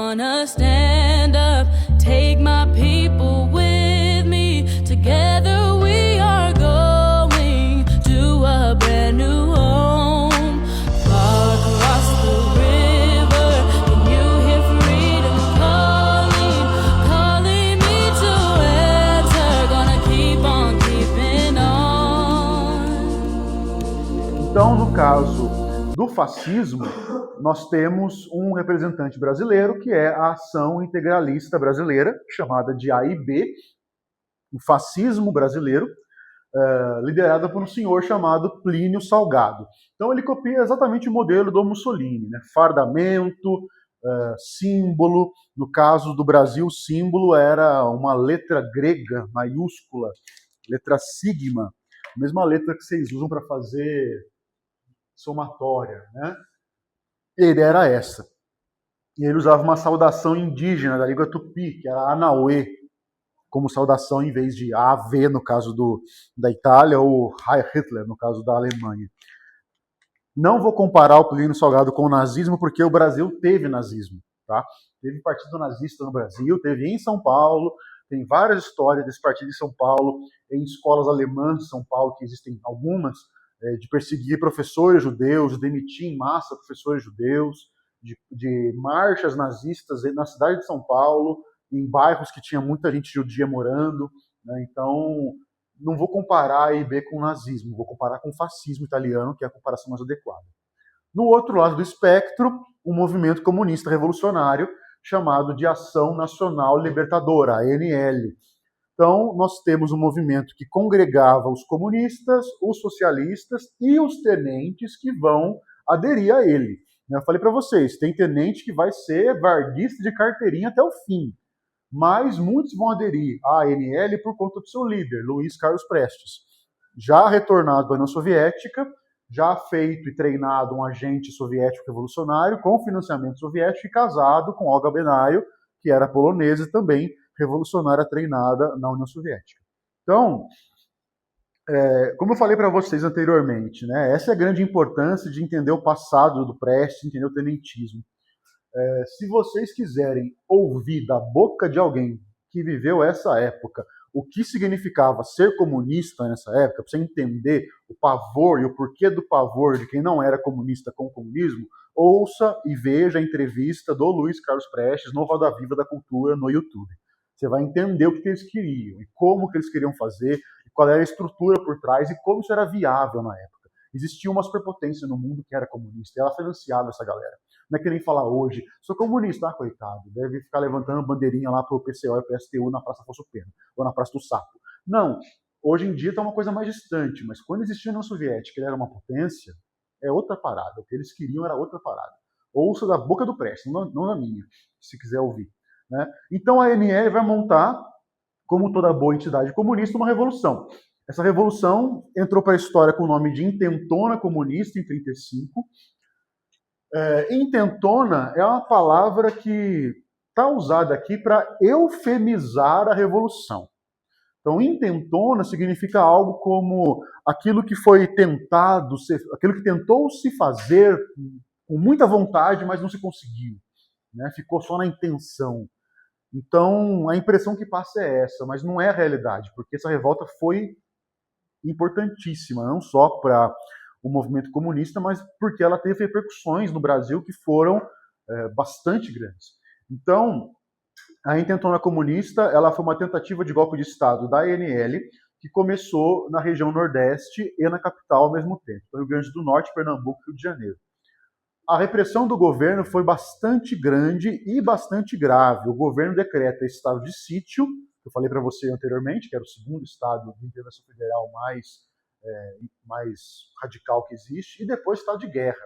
gonna stand up, take my people with me. Together we are going to a brand new home. Far across the river, can you hear freedom calling, calling me to answer? Gonna keep on keeping on. Então, no caso do fascismo, nós temos um representante brasileiro, que é a Ação Integralista Brasileira, chamada de AIB, o fascismo brasileiro, liderada por um senhor chamado Plínio Salgado. Então ele copia exatamente o modelo do Mussolini, né? Fardamento, símbolo. No caso do Brasil, o símbolo era uma letra grega maiúscula, letra sigma, a mesma letra que vocês usam para fazer somatória, né? Ele era essa. E ele usava uma saudação indígena da língua tupi, que era Anauê, como saudação em vez de Ave, no caso da Itália, ou Heil Hitler, no caso da Alemanha. Não vou comparar o Plínio Salgado com o nazismo, porque o Brasil teve nazismo. Tá? Teve partido nazista no Brasil, teve em São Paulo, tem várias histórias desse partido em São Paulo, em escolas alemãs de São Paulo, que existem algumas, de perseguir professores judeus, de demitir em massa professores judeus, de marchas nazistas na cidade de São Paulo, em bairros que tinha muita gente judia morando, né? Então, não vou comparar a AIB com o nazismo, vou comparar com o fascismo italiano, que é a comparação mais adequada. No outro lado do espectro, um movimento comunista revolucionário chamado de Ação Nacional Libertadora, ANL. Então, nós temos um movimento que congregava os comunistas, os socialistas e os tenentes que vão aderir a ele. Eu falei para vocês, tem tenente que vai ser varguista de carteirinha até o fim, mas muitos vão aderir à ANL por conta do seu líder, Luiz Carlos Prestes. Já retornado da União Soviética, já feito e treinado um agente soviético revolucionário com financiamento soviético e casado com Olga Benário, que era polonesa e também revolucionária treinada na União Soviética. Então, como eu falei para vocês anteriormente, né, essa é a grande importância de entender o passado do Prestes, entender o tenentismo. Se vocês quiserem ouvir da boca de alguém que viveu essa época o que significava ser comunista nessa época, para você entender o pavor e o porquê do pavor de quem não era comunista com o comunismo, ouça e veja a entrevista do Luiz Carlos Prestes no Roda Viva da Cultura no YouTube. Você vai entender o que eles queriam, e como que eles queriam fazer, e qual era a estrutura por trás, e como isso era viável na época. Existia uma superpotência no mundo que era comunista, e ela financiava essa galera. Não é que nem falar hoje, sou comunista, coitado, deve ficar levantando bandeirinha lá pro PCO e PSTU na Praça Afonso Pena, ou na Praça do Sapo. Não, hoje em dia está uma coisa mais distante, mas quando existia a União Soviética, ele era uma potência, é outra parada, o que eles queriam era outra parada. Ouça da boca do Prestes, não da minha, se quiser ouvir. Né? Então a ANL vai montar, como toda boa entidade comunista, uma revolução. Essa revolução entrou para a história com o nome de Intentona Comunista, em 1935. Intentona é uma palavra que está usada aqui para eufemizar a revolução. Então, intentona significa algo como aquilo que foi tentado, aquilo que tentou se fazer com muita vontade, mas não se conseguiu. Né? Ficou só na intenção. Então, a impressão que passa é essa, mas não é a realidade, porque essa revolta foi importantíssima, não só para o movimento comunista, mas porque ela teve repercussões no Brasil que foram bastante grandes. Então, a Intentona Comunista ela foi uma tentativa de golpe de Estado da ANL, que começou na região Nordeste e na capital ao mesmo tempo, no Rio Grande do Norte, Pernambuco e Rio de Janeiro. A repressão do governo foi bastante grande e bastante grave. O governo decreta estado de sítio, que eu falei para você anteriormente, que era o segundo estado de intervenção federal mais radical que existe, e depois estado de guerra.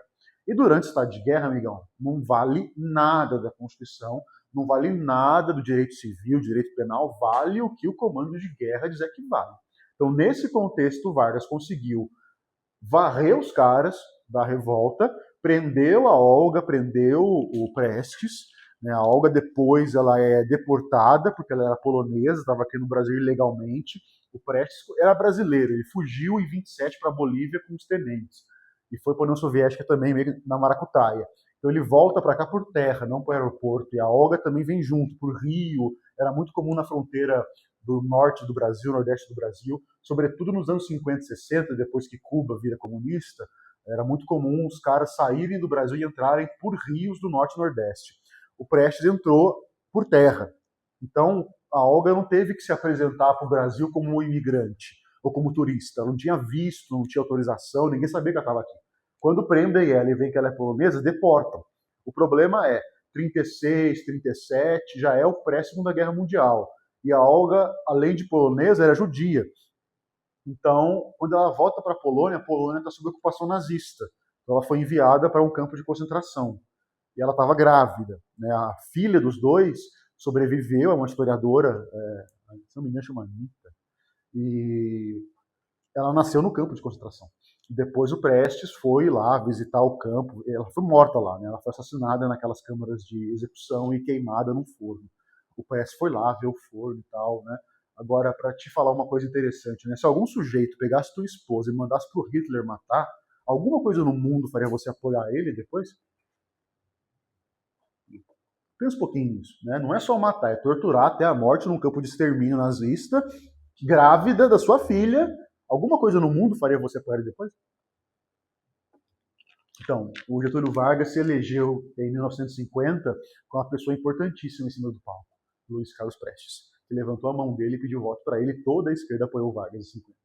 E durante o estado de guerra, amigão, não vale nada da Constituição, não vale nada do direito civil, direito penal, vale o que o comando de guerra dizer que vale. Então, nesse contexto, Vargas conseguiu varrer os caras da revolta, prendeu a Olga, prendeu o Prestes, né? A Olga depois ela é deportada, porque ela era polonesa, estava aqui no Brasil ilegalmente. O Prestes era brasileiro, ele fugiu em 27 para a Bolívia com os tenentes. E foi para a União Soviética também, meio na maracutaia. Então ele volta para cá por terra, não para o aeroporto. E a Olga também vem junto, por rio. Era muito comum na fronteira do norte do Brasil, nordeste do Brasil, sobretudo nos anos 50 e 60, depois que Cuba vira comunista, era muito comum os caras saírem do Brasil e entrarem por rios do norte e nordeste. O Prestes entrou por terra. Então a Olga não teve que se apresentar para o Brasil como um imigrante ou como turista. Ela não tinha visto, não tinha autorização, ninguém sabia que ela estava aqui. Quando prendem ela e veem que ela é polonesa, deportam. O problema é, 36, 37, já é o pré-Segunda Guerra Mundial. E a Olga, além de polonesa, era judia. Então, quando ela volta para a Polônia está sob ocupação nazista. Então, ela foi enviada para um campo de concentração. E ela estava grávida. Né? A filha dos dois sobreviveu, é uma historiadora, se não me engano, chama Anitta. E ela nasceu no campo de concentração. Depois o Prestes foi lá visitar o campo. Ela foi morta lá, né? Ela foi assassinada naquelas câmaras de execução e queimada num forno. O Prestes foi lá ver o forno e tal, né? Agora, para te falar uma coisa interessante, né? Se algum sujeito pegasse tua esposa e mandasse pro Hitler matar, alguma coisa no mundo faria você apoiar ele depois? Pensa um pouquinho nisso, né? Não é só matar, é torturar até a morte num campo de extermínio nazista, grávida da sua filha. Alguma coisa no mundo faria você apoiar ele depois? Então, o Getúlio Vargas se elegeu em 1950 com uma pessoa importantíssima em cima do palco, Luiz Carlos Prestes. Ele levantou a mão dele e pediu voto para ele, toda a esquerda apoiou o Vargas em 50.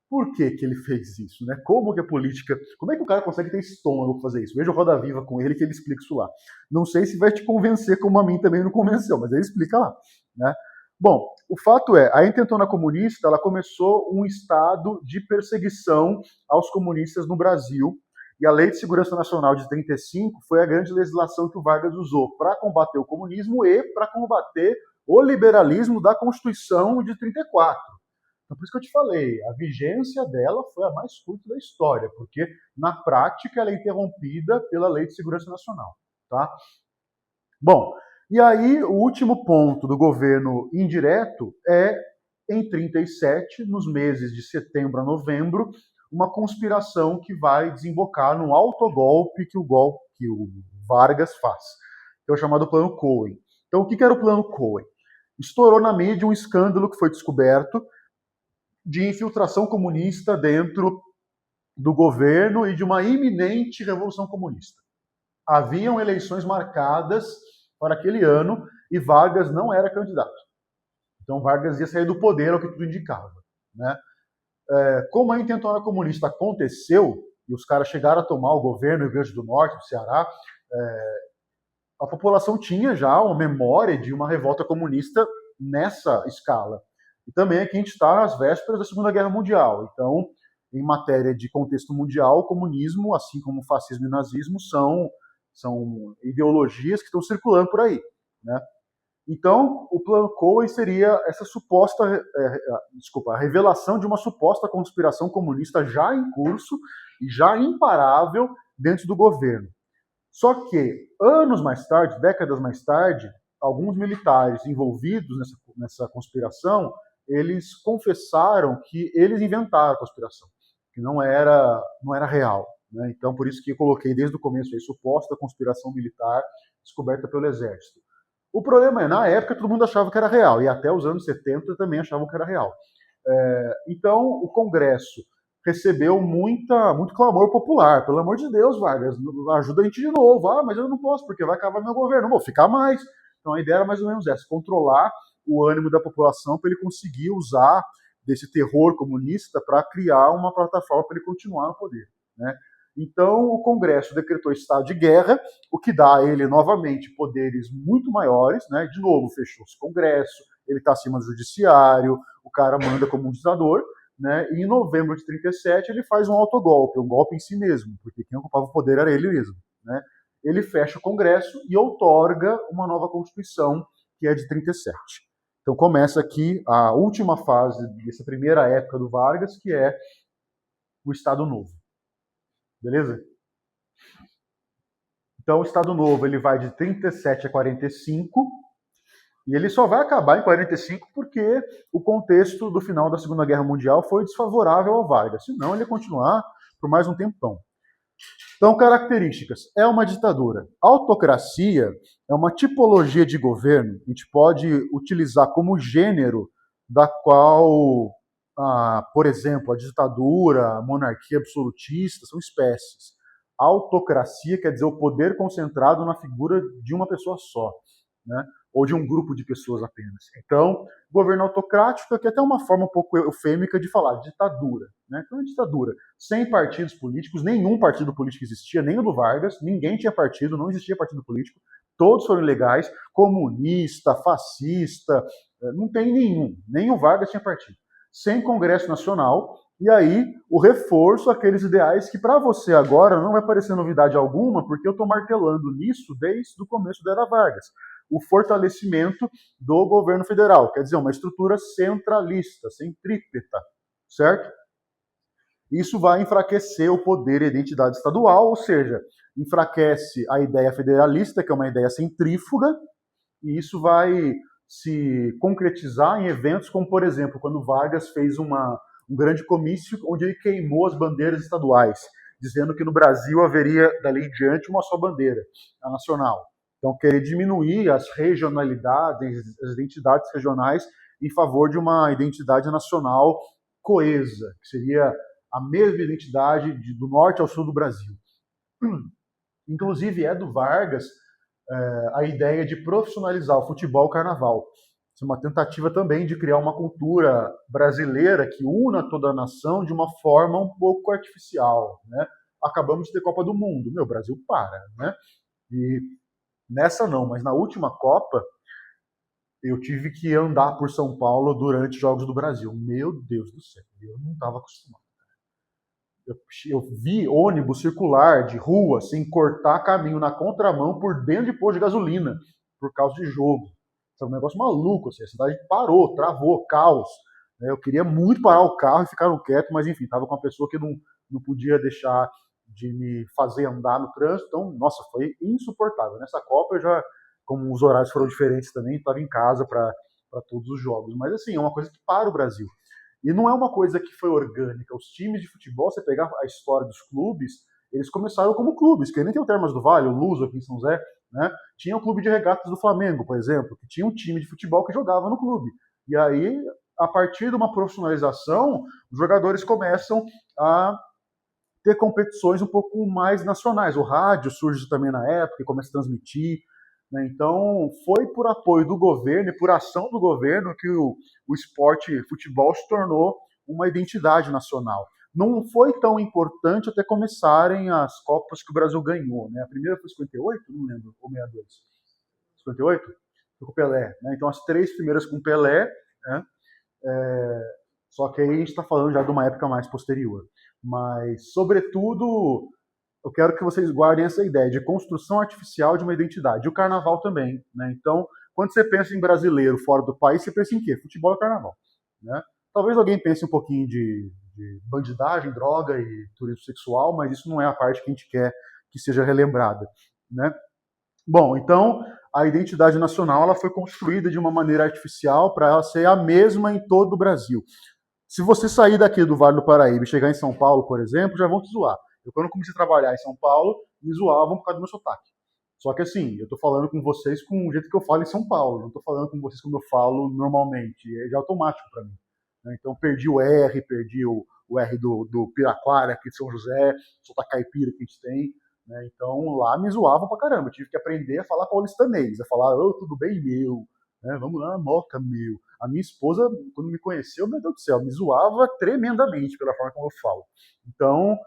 Por que que ele fez isso? Né? Como que a política... Como é que o cara consegue ter estômago para fazer isso? Veja o Roda Viva com ele que ele explica isso lá. Não sei se vai te convencer como a mim também não convenceu, mas ele explica lá. Né? Bom, o fato é, a intentona comunista ela começou um estado de perseguição aos comunistas no Brasil, e a Lei de Segurança Nacional de 35 foi a grande legislação que o Vargas usou para combater o comunismo e para combater o liberalismo da Constituição de 34. Então, por isso que eu te falei, a vigência dela foi a mais curta da história, porque na prática ela é interrompida pela Lei de Segurança Nacional. Tá? Bom, e aí o último ponto do governo indireto é, em 37, nos meses de setembro a novembro, uma conspiração que vai desembocar num autogolpe que o Vargas faz, que é o chamado Plano Cohen. Então, o que era o Plano Cohen? Estourou na mídia um escândalo que foi descoberto de infiltração comunista dentro do governo e de uma iminente revolução comunista. Haviam eleições marcadas para aquele ano e Vargas não era candidato. Então Vargas ia sair do poder, ao que tudo indicava. Né? Como a intentona comunista aconteceu, e os caras chegaram a tomar o governo do Rio Grande do Norte, do Ceará, a população tinha já uma memória de uma revolta comunista nessa escala. E também aqui a gente está às vésperas da Segunda Guerra Mundial. Então, em matéria de contexto mundial, o comunismo, assim como o fascismo e o nazismo, são ideologias que estão circulando por aí. Né? Então, o Plano Cohen seria essa a revelação de uma suposta conspiração comunista já em curso e já imparável dentro do governo. Só que, anos mais tarde, décadas mais tarde, alguns militares envolvidos nessa conspiração, eles confessaram que eles inventaram a conspiração, que não era real. Né? Então, por isso que eu coloquei desde o começo a suposta conspiração militar descoberta pelo Exército. O problema é, na época, todo mundo achava que era real, e até os anos 70 também achavam que era real. Então, o Congresso recebeu muito clamor popular. Pelo amor de Deus, Vargas, ajuda a gente de novo. Ah, mas eu não posso, porque vai acabar meu governo. Não vou ficar mais. Então, a ideia era mais ou menos essa, controlar o ânimo da população para ele conseguir usar desse terror comunista para criar uma plataforma para ele continuar no poder. Né? Então, o Congresso decretou estado de guerra, o que dá a ele, novamente, poderes muito maiores. Né? De novo, fechou-se o Congresso, ele está acima do judiciário, o cara manda como um ditador. Né? E em novembro de 37, ele faz um autogolpe, um golpe em si mesmo, porque quem ocupava o poder era ele mesmo. Né? Ele fecha o Congresso e outorga uma nova Constituição, que é de 37. Então começa aqui a última fase dessa primeira época do Vargas, que é o Estado Novo. Beleza? Então o Estado Novo ele vai de 37 a 45, e ele só vai acabar em 45 porque o contexto do final da Segunda Guerra Mundial foi desfavorável ao Vargas. Senão ele ia continuar por mais um tempão. Então, características. É uma ditadura. Autocracia é uma tipologia de governo que a gente pode utilizar como gênero da qual, por exemplo, a ditadura, a monarquia absolutista são espécies. Autocracia quer dizer o poder concentrado na figura de uma pessoa só, né? Ou de um grupo de pessoas apenas. Então, governo autocrático, que é até uma forma um pouco eufêmica de falar ditadura, né? Então, é ditadura. Sem partidos políticos, nenhum partido político existia, nem o do Vargas, ninguém tinha partido, não existia partido político, todos foram ilegais, comunista, fascista, não tem nenhum, nem o Vargas tinha partido. Sem Congresso Nacional, e aí o reforço àqueles ideais que para você agora não vai parecer novidade alguma, porque eu estou martelando nisso desde o começo da era Vargas. O fortalecimento do governo federal, quer dizer, uma estrutura centralista, centrípeta, certo? Isso vai enfraquecer o poder e a identidade estadual, ou seja, enfraquece a ideia federalista, que é uma ideia centrífuga, e isso vai se concretizar em eventos como, por exemplo, quando Vargas fez um grande comício onde ele queimou as bandeiras estaduais, dizendo que no Brasil haveria, dali em diante, uma só bandeira, a nacional. Então, querer diminuir as regionalidades, as identidades regionais, em favor de uma identidade nacional coesa, que seria a mesma identidade do norte ao sul do Brasil. Inclusive, é do Vargas a ideia de profissionalizar o futebol e o carnaval. Isso é uma tentativa também de criar uma cultura brasileira que una toda a nação de uma forma um pouco artificial, né? Acabamos de ter Copa do Mundo. Meu, o Brasil para, né? E nessa não, mas na última Copa, eu tive que andar por São Paulo durante os Jogos do Brasil. Meu Deus do céu, eu não estava acostumado. Eu vi ônibus circular de rua sem cortar caminho na contramão por dentro de posto de gasolina, por causa de jogo. É um negócio maluco, assim. A cidade parou, travou, caos. Eu queria muito parar o carro e ficar quieto, mas enfim, estava com uma pessoa que não podia deixar de me fazer andar no trânsito, então, nossa, foi insuportável. Nessa Copa eu já, como os horários foram diferentes também, estava em casa para todos os jogos. Mas assim, é uma coisa que para o Brasil. E não é uma coisa que foi orgânica. Os times de futebol, você pegar a história dos clubes, eles começaram como clubes, que nem tem o Termas do Vale, o Luso aqui em São José, né? Tinha o clube de regatas do Flamengo, por exemplo, que tinha um time de futebol que jogava no clube. E aí, a partir de uma profissionalização, os jogadores começam a ter competições um pouco mais nacionais. O rádio surge também na época e começa a transmitir. Né? Então, foi por apoio do governo e por ação do governo que o esporte futebol se tornou uma identidade nacional. Não foi tão importante até começarem as Copas que o Brasil ganhou. Né? A primeira foi 58, não lembro, ou 62. 58? Foi com o Pelé. Né? Então, as três primeiras com o Pelé, né? Só que aí a gente está falando já de uma época mais posterior. Mas, sobretudo, eu quero que vocês guardem essa ideia de construção artificial de uma identidade. E o carnaval também. Né? Então, quando você pensa em brasileiro fora do país, você pensa em quê? Futebol e carnaval. Né? Talvez alguém pense um pouquinho de bandidagem, droga e turismo sexual, mas isso não é a parte que a gente quer que seja relembrada. Né? Bom, então, a identidade nacional ela foi construída de uma maneira artificial para ela ser a mesma em todo o Brasil. Se você sair daqui do Vale do Paraíba e chegar em São Paulo, por exemplo, já vão te zoar. Eu, quando comecei a trabalhar em São Paulo, me zoavam por causa do meu sotaque. Só que assim, eu estou falando com vocês com o jeito que eu falo em São Paulo, não estou falando com vocês como eu falo normalmente, é automático para mim. Então perdi o R, perdi o R do Piraquara, aqui de São José, sotaque caipira que a gente tem. Né? Então lá me zoavam pra caramba, eu tive que aprender a falar paulistanês, a falar, tudo bem, meu, né? Vamos lá, moca, meu. A minha esposa, quando me conheceu, meu Deus do céu, me zoava tremendamente pela forma como eu falo. Então,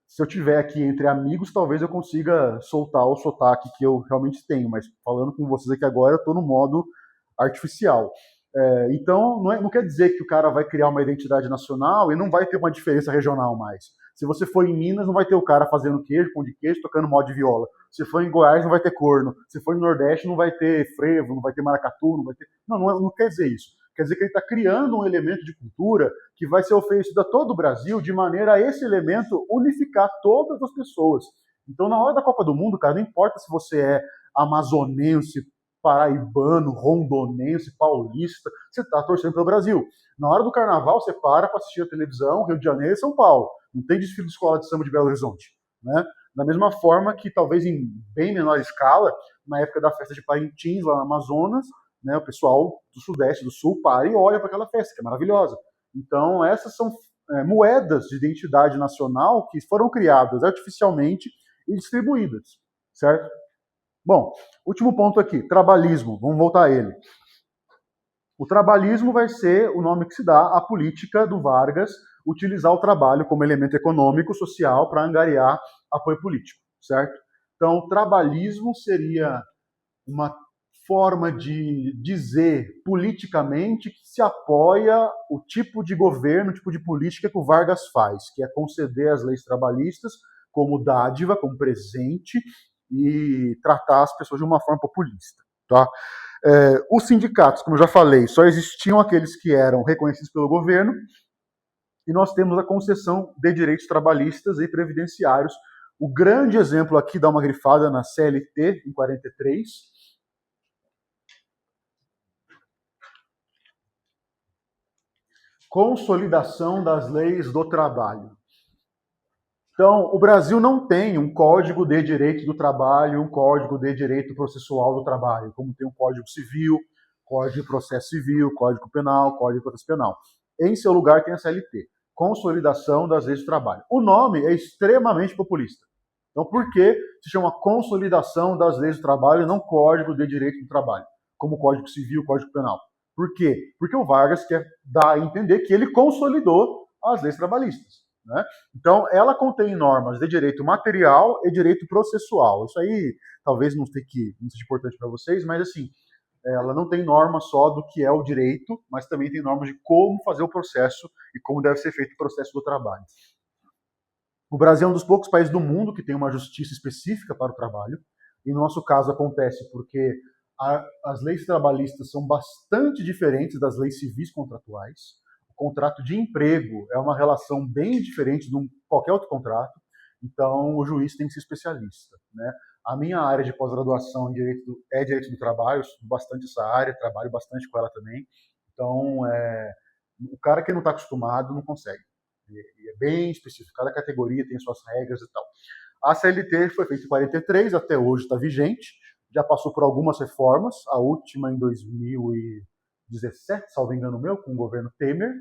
se eu tiver aqui entre amigos, talvez eu consiga soltar o sotaque que eu realmente tenho, mas falando com vocês aqui agora, eu estou no modo artificial. Então, não quer dizer que o cara vai criar uma identidade nacional e não vai ter uma diferença regional mais. Se você for em Minas, não vai ter o cara fazendo queijo, pão de queijo, tocando mod de viola. Se for em Goiás, não vai ter corno. Se for no Nordeste, não vai ter frevo, não vai ter maracatu, não vai ter... Não quer dizer isso. Quer dizer que ele está criando um elemento de cultura que vai ser oferecido a todo o Brasil de maneira a esse elemento unificar todas as pessoas. Então, na hora da Copa do Mundo, cara, não importa se você é amazonense, paraibano, rondonense, paulista, você está torcendo pelo Brasil. Na hora do carnaval, você para assistir a televisão, Rio de Janeiro e São Paulo. Não tem desfile de escola de samba de Belo Horizonte, né? Da mesma forma que, talvez em bem menor escala, na época da festa de Parintins, lá no Amazonas, né, o pessoal do Sudeste, do Sul, para e olha para aquela festa, que é maravilhosa. Então, essas são moedas de identidade nacional que foram criadas artificialmente e distribuídas, certo? Bom, último ponto aqui, trabalhismo, vamos voltar a ele. O trabalhismo vai ser o nome que se dá à política do Vargas utilizar o trabalho como elemento econômico, social, para angariar apoio político, certo? Então, o trabalhismo seria uma forma de dizer politicamente que se apoia o tipo de governo, o tipo de política que o Vargas faz, que é conceder as leis trabalhistas como dádiva, como presente, e tratar as pessoas de uma forma populista, tá? Os sindicatos, como eu já falei, só existiam aqueles que eram reconhecidos pelo governo, e nós temos a concessão de direitos trabalhistas e previdenciários. O grande exemplo aqui, dá uma grifada na CLT, em 43, consolidação das leis do trabalho. Então, o Brasil não tem um código de direito do trabalho, um código de direito processual do trabalho, como tem um código civil, código de processo civil, código penal, código de processo penal. Em seu lugar tem a CLT, consolidação das leis do trabalho. O nome é extremamente populista. Então, por que se chama consolidação das leis do trabalho e não código de direito do trabalho, como código civil, código penal? Por quê? Porque o Vargas quer dar a entender que ele consolidou as leis trabalhistas, né? Então, ela contém normas de direito material e direito processual. Isso aí talvez não seja importante para vocês, mas assim, ela não tem norma só do que é o direito, mas também tem normas de como fazer o processo e como deve ser feito o processo do trabalho. O Brasil é um dos poucos países do mundo que tem uma justiça específica para o trabalho, e no nosso caso acontece porque as leis trabalhistas são bastante diferentes das leis civis contratuais. O contrato de emprego é uma relação bem diferente de qualquer outro contrato, então o juiz tem que ser especialista, né? A minha área de pós-graduação é direito do trabalho, eu estudo bastante essa área, trabalho bastante com ela também. Então, o cara que não está acostumado não consegue. E é bem específico, cada categoria tem suas regras e tal. A CLT foi feita em 43, até hoje está vigente, já passou por algumas reformas, a última em 2017, salvo engano meu, com o governo Temer.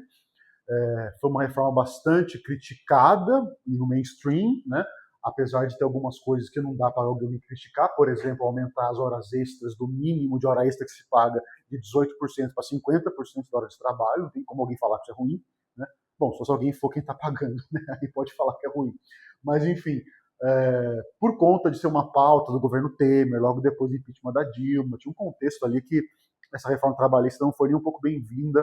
Foi uma reforma bastante criticada no mainstream, né? Apesar de ter algumas coisas que não dá para alguém criticar, por exemplo, aumentar as horas extras do mínimo de hora extra que se paga de 18% para 50% da hora de trabalho, não tem como alguém falar que isso é ruim, né? Bom, só se alguém for quem está pagando, né? Aí pode falar que é ruim. Mas, enfim, por conta de ser uma pauta do governo Temer, logo depois do impeachment da Dilma, tinha um contexto ali que essa reforma trabalhista não foi nem um pouco bem-vinda,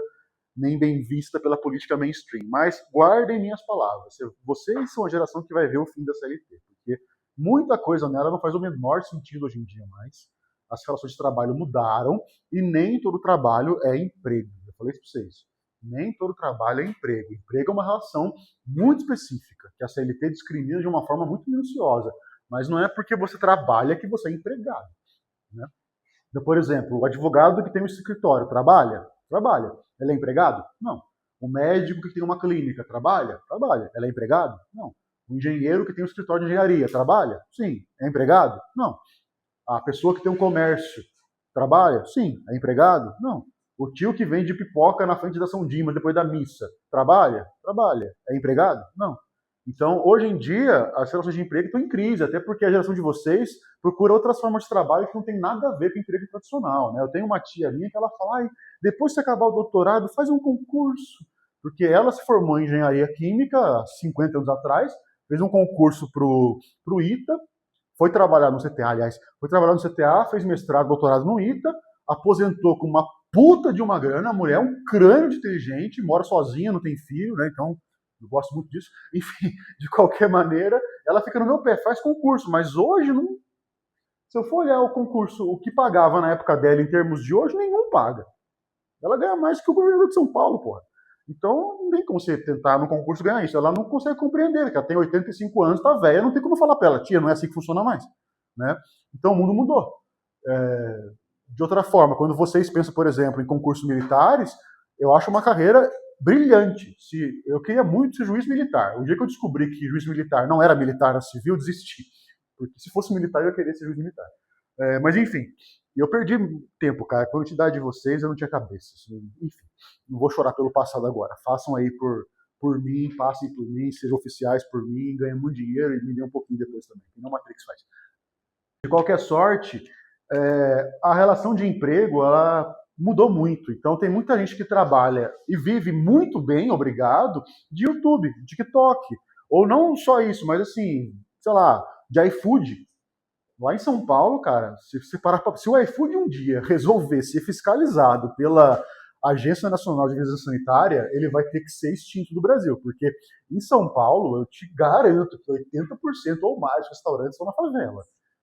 nem bem vista pela política mainstream. Mas guardem minhas palavras. Vocês são a geração que vai ver o fim da CLT, porque muita coisa nela não faz o menor sentido hoje em dia mais. As relações de trabalho mudaram e nem todo trabalho é emprego. Eu falei isso para vocês. Nem todo trabalho é emprego. Emprego é uma relação muito específica, que a CLT discrimina de uma forma muito minuciosa. Mas não é porque você trabalha que você é empregado, né? Então, por exemplo, o advogado que tem um escritório trabalha? Trabalha. Ele é empregado? Não. O médico que tem uma clínica trabalha? Trabalha. Ele é empregado? Não. O engenheiro que tem um escritório de engenharia trabalha? Sim. É empregado? Não. A pessoa que tem um comércio trabalha? Sim. É empregado? Não. O tio que vende pipoca na frente da São Dimas depois da missa trabalha? Trabalha. É empregado? Não. Então, hoje em dia, as relações de emprego estão em crise, até porque a geração de vocês procura outras formas de trabalho que não tem nada a ver com emprego tradicional, né? Eu tenho uma tia minha que ela fala, depois de você acabar o doutorado, faz um concurso. Porque ela se formou em engenharia química há 50 anos atrás, fez um concurso pro ITA, foi trabalhar no CTA, foi trabalhar no CTA, fez mestrado, doutorado no ITA, aposentou com uma puta de uma grana, a mulher é um crânio de inteligente, mora sozinha, não tem filho, né? Então, eu gosto muito disso. Enfim, de qualquer maneira, ela fica no meu pé, faz concurso, mas hoje não. Se eu for olhar o concurso, o que pagava na época dela em termos de hoje, nenhum paga. Ela ganha mais que o governador de São Paulo, porra. Então, não tem como você tentar no concurso ganhar isso. Ela não consegue compreender, porque ela tem 85 anos, tá velha, não tem como falar pra ela, tia, não é assim que funciona mais, né? Então, o mundo mudou. De outra forma, quando vocês pensam, por exemplo, em concursos militares, eu acho uma carreira brilhante. Eu queria muito ser juiz militar. O dia que eu descobri que juiz militar não era militar, era civil, eu desisti. Porque se fosse militar, eu queria ser juiz militar. Mas enfim, eu perdi tempo, cara. Com a quantidade de vocês, eu não tinha cabeça. Enfim, não vou chorar pelo passado agora. Façam aí por mim, passem por mim, sejam oficiais por mim, ganhem muito dinheiro e me dêem um pouquinho depois também, que não Matrix faz. De qualquer sorte, a relação de emprego, ela mudou muito. Então tem muita gente que trabalha e vive muito bem, obrigado, de YouTube, de TikTok. Ou não só isso, mas assim, sei lá, de iFood. Lá em São Paulo, cara, se o iFood um dia resolver ser fiscalizado pela Agência Nacional de Vigilância Sanitária, ele vai ter que ser extinto do Brasil, porque em São Paulo, eu te garanto que 80% ou mais dos restaurantes estão na favela.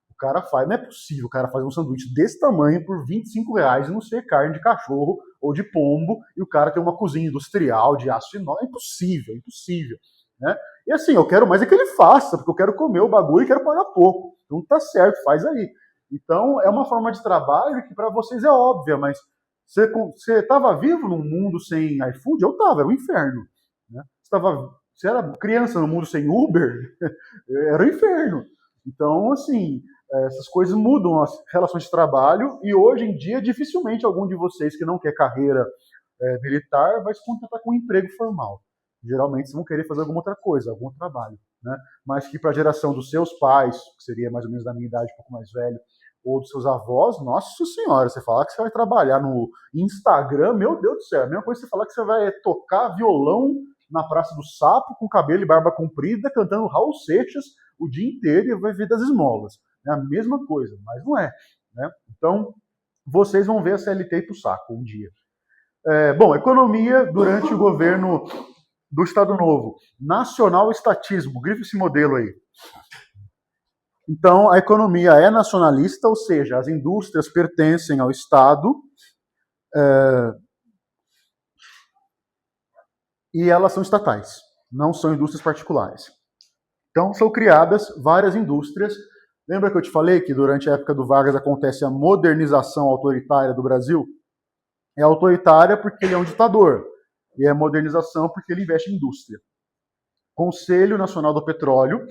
O cara faz, não é possível, o cara faz um sanduíche desse tamanho por R$ 25 e não ser carne de cachorro ou de pombo, e o cara tem uma cozinha industrial de aço inox. É impossível, é impossível. Né? E assim, eu quero mais é que ele faça, porque eu quero comer o bagulho e quero pagar pouco. Então tá certo, faz aí. Então é uma forma de trabalho que para vocês é óbvia, mas você estava vivo num mundo sem iFood? Eu estava, era um inferno. Né? Você era criança num mundo sem Uber? Era um inferno. Então, assim, essas coisas mudam as relações de trabalho e hoje em dia dificilmente algum de vocês que não quer carreira militar vai se contentar com um emprego formal. Geralmente vocês vão querer fazer alguma outra coisa, algum trabalho. Né? Mas que para a geração dos seus pais, que seria mais ou menos da minha idade, um pouco mais velho, ou dos seus avós, nossa senhora, você falar que você vai trabalhar no Instagram, meu Deus do céu, a mesma coisa que você falar que você vai tocar violão na Praça do Sapo, com cabelo e barba comprida, cantando Raul Seixas o dia inteiro e vai ver das esmolas. É a mesma coisa, mas não é. Né? Então, vocês vão ver a CLT ir pro saco um dia. Bom, economia durante o governo do Estado Novo. Nacional estatismo, grife esse modelo aí. Então, a economia é nacionalista, ou seja, as indústrias pertencem ao Estado e elas são estatais, não são indústrias particulares. Então, são criadas várias indústrias. Lembra que eu te falei que durante a época do Vargas acontece a modernização autoritária do Brasil? É autoritária porque ele é um ditador, e é modernização porque ele investe em indústria. Conselho Nacional do Petróleo.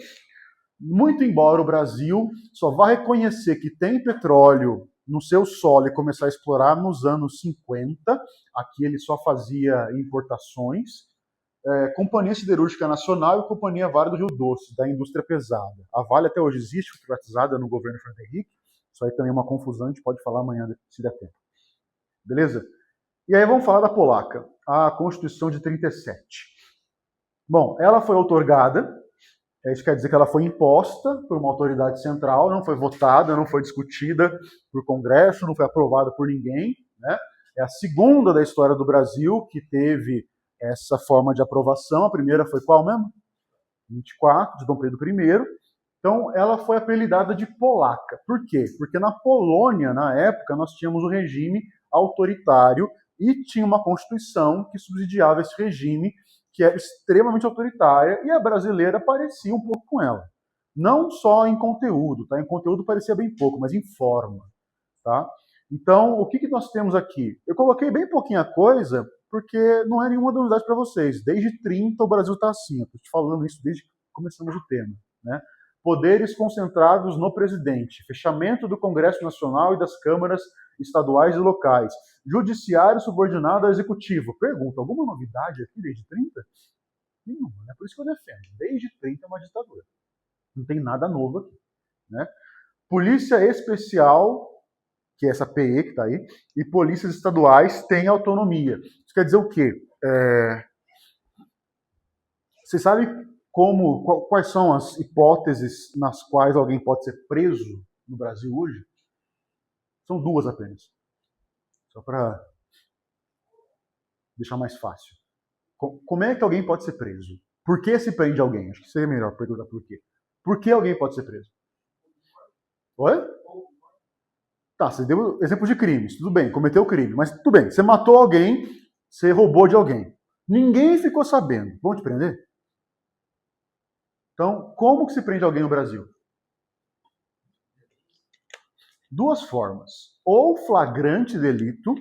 Muito embora o Brasil só vá reconhecer que tem petróleo no seu solo e começar a explorar nos anos 50, aqui ele só fazia importações, Companhia Siderúrgica Nacional e Companhia Vale do Rio Doce, da indústria pesada. A Vale até hoje existe, foi privatizada no governo Fernando Henrique, isso aí também é uma confusão, a gente pode falar amanhã se der tempo. Beleza? E aí vamos falar da polaca, a Constituição de 37. Bom, ela foi outorgada. Isso quer dizer que ela foi imposta por uma autoridade central, não foi votada, não foi discutida por Congresso, não foi aprovada por ninguém. Né? É a segunda da história do Brasil que teve essa forma de aprovação. A primeira foi qual mesmo? 24, de Dom Pedro I. Então, ela foi apelidada de polaca. Por quê? Porque na Polônia, na época, nós tínhamos um regime autoritário e tinha uma constituição que subsidiava esse regime, que é extremamente autoritária, e a brasileira parecia um pouco com ela. Não só em conteúdo, tá? Em conteúdo parecia bem pouco, mas em forma. Tá? Então, o que nós temos aqui? Eu coloquei bem pouquinha coisa, porque não é nenhuma novidade para vocês. Desde 30 o Brasil está assim. Estou te falando isso desde que começamos o tema. Né? Poderes concentrados no presidente. Fechamento do Congresso Nacional e das câmaras estaduais e locais. Judiciário subordinado ao executivo. Pergunta, alguma novidade aqui desde 30? Nenhuma, né? Por isso que eu defendo. Desde 30 é uma ditadura. Não tem nada novo aqui. Né? Polícia Especial, que é essa PE que está aí, e polícias estaduais têm autonomia. Isso quer dizer o quê? Você sabe quais são as hipóteses nas quais alguém pode ser preso no Brasil hoje? São duas apenas. Só para deixar mais fácil. Como é que alguém pode ser preso? Por que se prende alguém? Acho que seria melhor perguntar por quê. Por que alguém pode ser preso? Oi? Tá, você deu exemplo de crimes. Tudo bem, cometeu crime. Mas tudo bem, você matou alguém, você roubou de alguém. Ninguém ficou sabendo. Vão te prender? Então, como que se prende alguém no Brasil? Duas formas. Ou flagrante delito,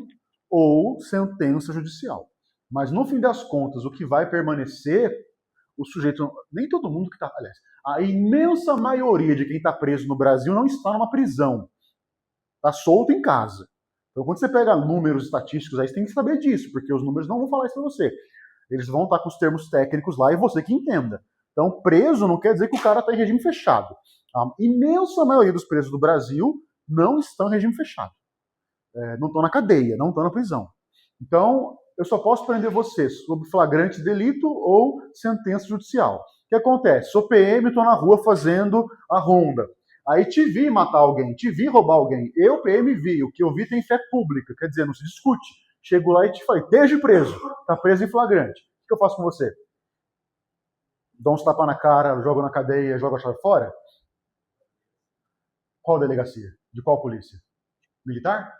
ou sentença judicial. Mas no fim das contas, o que vai permanecer, o sujeito, nem todo mundo que está, aliás, a imensa maioria de quem está preso no Brasil não está numa prisão, está solto em casa. Então, quando você pega números estatísticos, aí você tem que saber disso, porque os números não vão falar isso para você. Eles vão estar com os termos técnicos lá e você que entenda. Então, preso não quer dizer que o cara está em regime fechado. A imensa maioria dos presos do Brasil não estão em regime fechado. Não estão na cadeia, não estão na prisão. Então, eu só posso prender você sob flagrante delito ou sentença judicial. O que acontece? Sou PM, estou na rua fazendo a ronda. Aí te vi matar alguém, te vi roubar alguém. Eu, PM, vi. O que eu vi tem fé pública. Quer dizer, não se discute. Chego lá e te falei, esteja preso. Está preso em flagrante. O que eu faço com você? Dou uns tapas na cara, jogo na cadeia, jogo a chave fora? Qual delegacia? De qual polícia? Militar?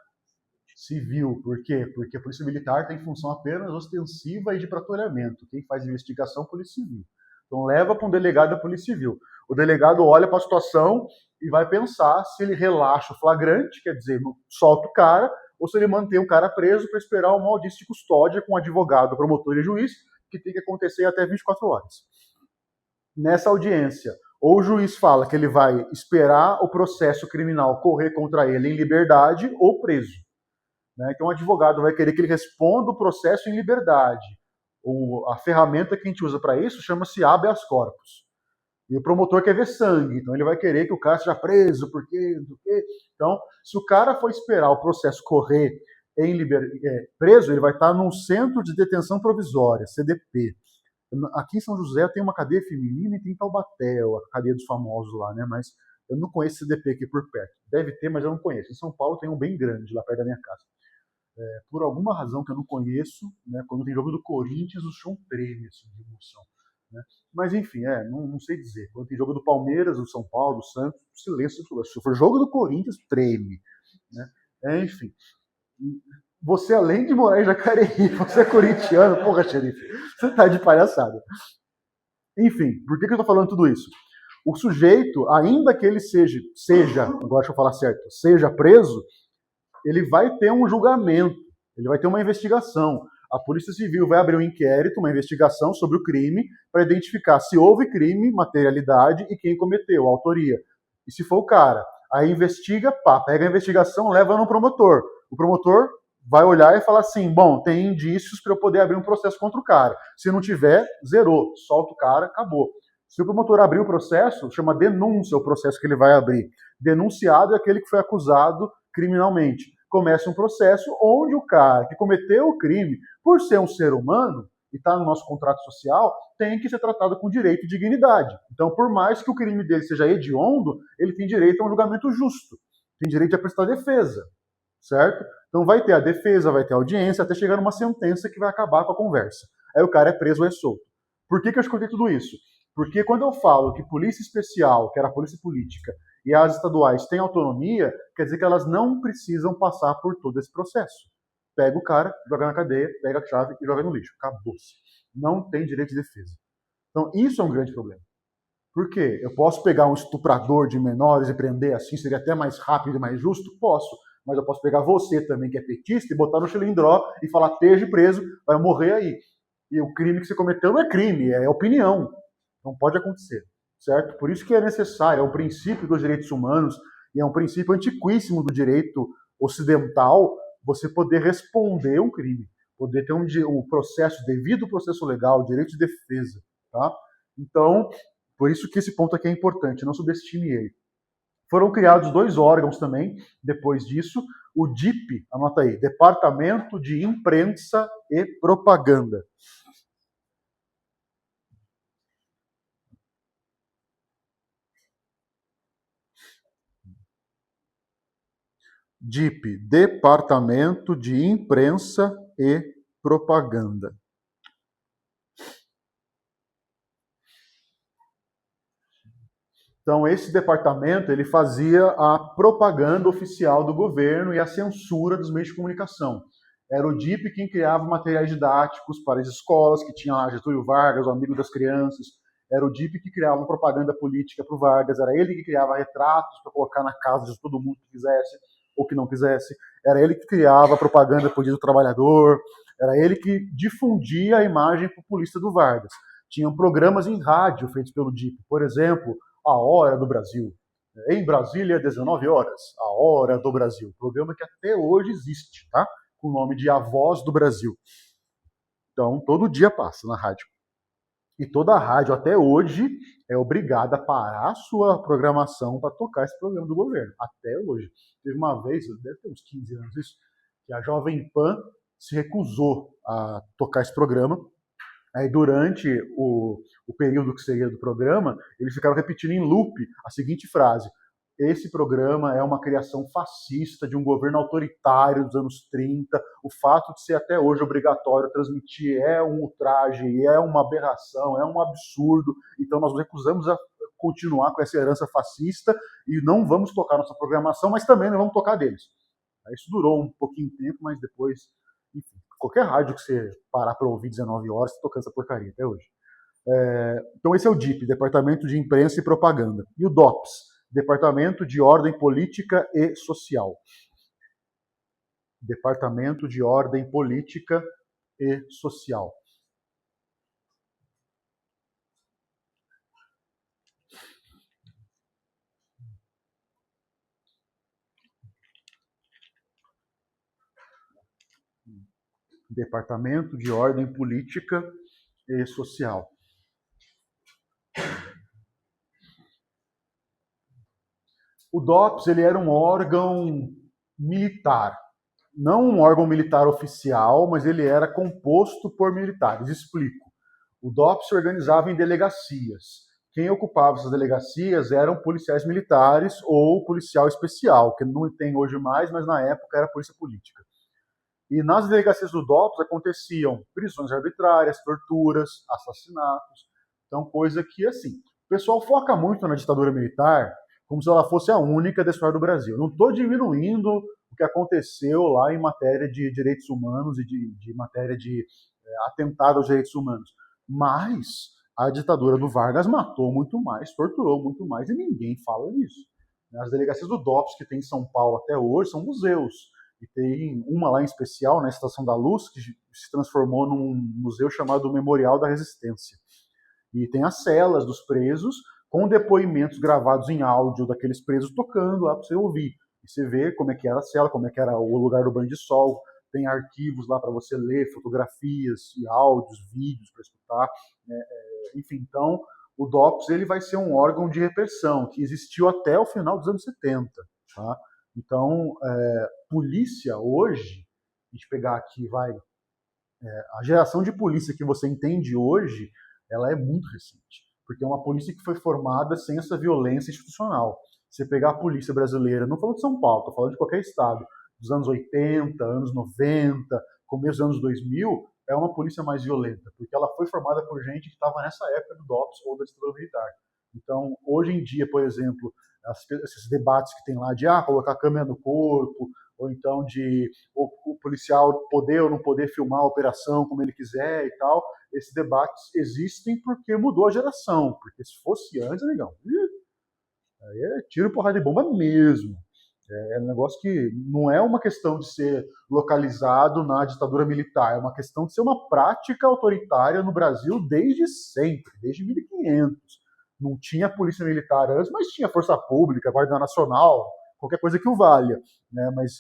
Civil. Por quê? Porque a polícia militar tem função apenas ostensiva e de patrulhamento. Quem faz investigação é a polícia civil. Então leva para um delegado da polícia civil. O delegado olha para a situação e vai pensar se ele relaxa o flagrante, quer dizer, solta o cara, ou se ele mantém o cara preso para esperar uma audiência de custódia com advogado, promotor e juiz, que tem que acontecer até 24 horas. Nessa audiência, ou o juiz fala que ele vai esperar o processo criminal correr contra ele em liberdade ou preso. Então o advogado vai querer que ele responda o processo em liberdade. A ferramenta que a gente usa para isso chama-se habeas corpus. E o promotor quer ver sangue, então ele vai querer que o cara seja preso, porque... Então, se o cara for esperar o processo correr preso, ele vai estar num centro de detenção provisória, CDP. Aqui em São José tem uma cadeia feminina e tem Taubaté, a cadeia dos famosos lá, né? Mas eu não conheço CDP aqui por perto. Deve ter, mas eu não conheço. Em São Paulo tem um bem grande, lá perto da minha casa. Por alguma razão que eu não conheço, né? Quando tem jogo do Corinthians, o chão treme, assim, de emoção. Né? Mas enfim, não sei dizer. Quando tem jogo do Palmeiras, do São Paulo, do Santos, silêncio. Se for jogo do Corinthians, treme. Né? Enfim. Você, além de morar em Jacareí, você é corintiano, porra, xerife, você tá de palhaçada. Enfim, por que eu tô falando tudo isso? O sujeito, ainda que ele seja, agora deixa eu falar certo, seja preso, ele vai ter um julgamento, ele vai ter uma investigação. A Polícia Civil vai abrir um inquérito, uma investigação sobre o crime, para identificar se houve crime, materialidade e quem cometeu, a autoria. E se for o cara, aí investiga, pega a investigação, leva no promotor. O promotor vai olhar e falar assim, bom, tem indícios para eu poder abrir um processo contra o cara. Se não tiver, zerou, solta o cara, acabou. Se o promotor abrir o processo, chama denúncia o processo que ele vai abrir. Denunciado é aquele que foi acusado criminalmente. Começa um processo onde o cara que cometeu o crime, por ser um ser humano, e está no nosso contrato social, tem que ser tratado com direito e dignidade. Então, por mais que o crime dele seja hediondo, ele tem direito a um julgamento justo. Tem direito a prestar defesa. Certo? Então vai ter a defesa, vai ter a audiência, até chegar numa sentença que vai acabar com a conversa. Aí o cara é preso ou é solto. Por que eu escutei tudo isso? Porque quando eu falo que polícia especial, que era a polícia política, e as estaduais têm autonomia, quer dizer que elas não precisam passar por todo esse processo. Pega o cara, joga na cadeia, pega a chave e joga no lixo. Acabou-se. Não tem direito de defesa. Então isso é um grande problema. Por quê? Eu posso pegar um estuprador de menores e prender assim, seria até mais rápido e mais justo? Posso. Mas eu posso pegar você também, que é petista, e botar no xilindró e falar, esteja preso, vai morrer aí. E o crime que você cometeu não é crime, é opinião. Não pode acontecer, certo? Por isso que é necessário, é um princípio dos direitos humanos, e é um princípio antiquíssimo do direito ocidental, você poder responder um crime, poder ter um processo, devido ao processo legal, direito de defesa, tá? Então, por isso que esse ponto aqui é importante, não subestime ele. Foram criados 2 órgãos também, depois disso, o DIP, anota aí, Departamento de Imprensa e Propaganda. DIP, Departamento de Imprensa e Propaganda. Então, esse departamento ele fazia a propaganda oficial do governo e a censura dos meios de comunicação. Era o DIP quem criava materiais didáticos para as escolas, que tinha lá Getúlio Vargas, o amigo das crianças. Era o DIP que criava propaganda política para o Vargas. Era ele que criava retratos para colocar na casa de todo mundo que quisesse. ou que não quisesse. Era ele que criava a propaganda para o Dia do Trabalhador, era ele que difundia a imagem populista do Vargas. Tinham programas em rádio feitos pelo DIP, por exemplo, A Hora do Brasil. Em Brasília, 19 horas, A Hora do Brasil. Programa que até hoje existe, tá? Com o nome de A Voz do Brasil. Então, todo dia passa na rádio. E toda a rádio, até hoje, é obrigada a parar a sua programação para tocar esse programa do governo. Até hoje. Teve uma vez, deve ter uns 15 anos isso, que a Jovem Pan se recusou a tocar esse programa. Aí, durante o período que seria do programa, eles ficaram repetindo em loop a seguinte frase: esse programa é uma criação fascista de um governo autoritário dos anos 30. O fato de ser até hoje obrigatório transmitir é um ultraje, é uma aberração, é um absurdo. Então nós nos recusamos a continuar com essa herança fascista e não vamos tocar nossa programação, mas também não vamos tocar deles. Isso durou um pouquinho de tempo, mas depois, enfim, qualquer rádio que você parar para ouvir 19 horas, está tocando essa porcaria até hoje. Então esse é o DIP, Departamento de Imprensa e Propaganda. E o DOPS, Departamento de Ordem Política e Social. Departamento de Ordem Política e Social. Departamento de Ordem Política e Social. O DOPS ele era um órgão militar, não um órgão militar oficial, mas ele era composto por militares. Explico. O DOPS se organizava em delegacias. Quem ocupava essas delegacias eram policiais militares ou policial especial, que não tem hoje mais, mas na época era polícia política. E nas delegacias do DOPS aconteciam prisões arbitrárias, torturas, assassinatos. Então, coisa que, assim, o pessoal foca muito na ditadura militar como se ela fosse a única da história do Brasil. Não estou diminuindo o que aconteceu lá em matéria de direitos humanos e de matéria de atentado aos direitos humanos. Mas a ditadura do Vargas matou muito mais, torturou muito mais, e ninguém fala disso. As delegacias do DOPS que tem em São Paulo até hoje são museus. E tem uma lá em especial, na Estação da Luz, que se transformou num museu chamado Memorial da Resistência. E tem as celas dos presos, com depoimentos gravados em áudio daqueles presos tocando lá para você ouvir. E você vê como é que era a cela, como é que era o lugar do banho de sol, tem arquivos lá para você ler, fotografias e áudios, vídeos para escutar. Enfim, então, o DOPS ele vai ser um órgão de repressão que existiu até o final dos anos 70. Tá? Então, polícia hoje, a gente pegar aqui, a geração de polícia que você entende hoje, ela é muito recente. Porque é uma polícia que foi formada sem essa violência institucional. Você pegar a polícia brasileira, não falando de São Paulo, estou falando de qualquer estado, dos anos 80, anos 90, começo dos anos 2000, é uma polícia mais violenta, porque ela foi formada por gente que estava nessa época do DOPS ou da ditadura militar. Então, hoje em dia, por exemplo, esses debates que tem lá de colocar câmera no corpo, ou então de o policial poder ou não poder filmar a operação como ele quiser e tal, esses debates existem porque mudou a geração. Porque se fosse antes, amigão, aí é tiro, porrada de bomba mesmo. É um negócio que não é uma questão de ser localizado na ditadura militar, é uma questão de ser uma prática autoritária no Brasil desde sempre, desde 1500. Não tinha polícia militar antes, mas tinha força pública, Guarda Nacional, qualquer coisa que o valha. Né? Mas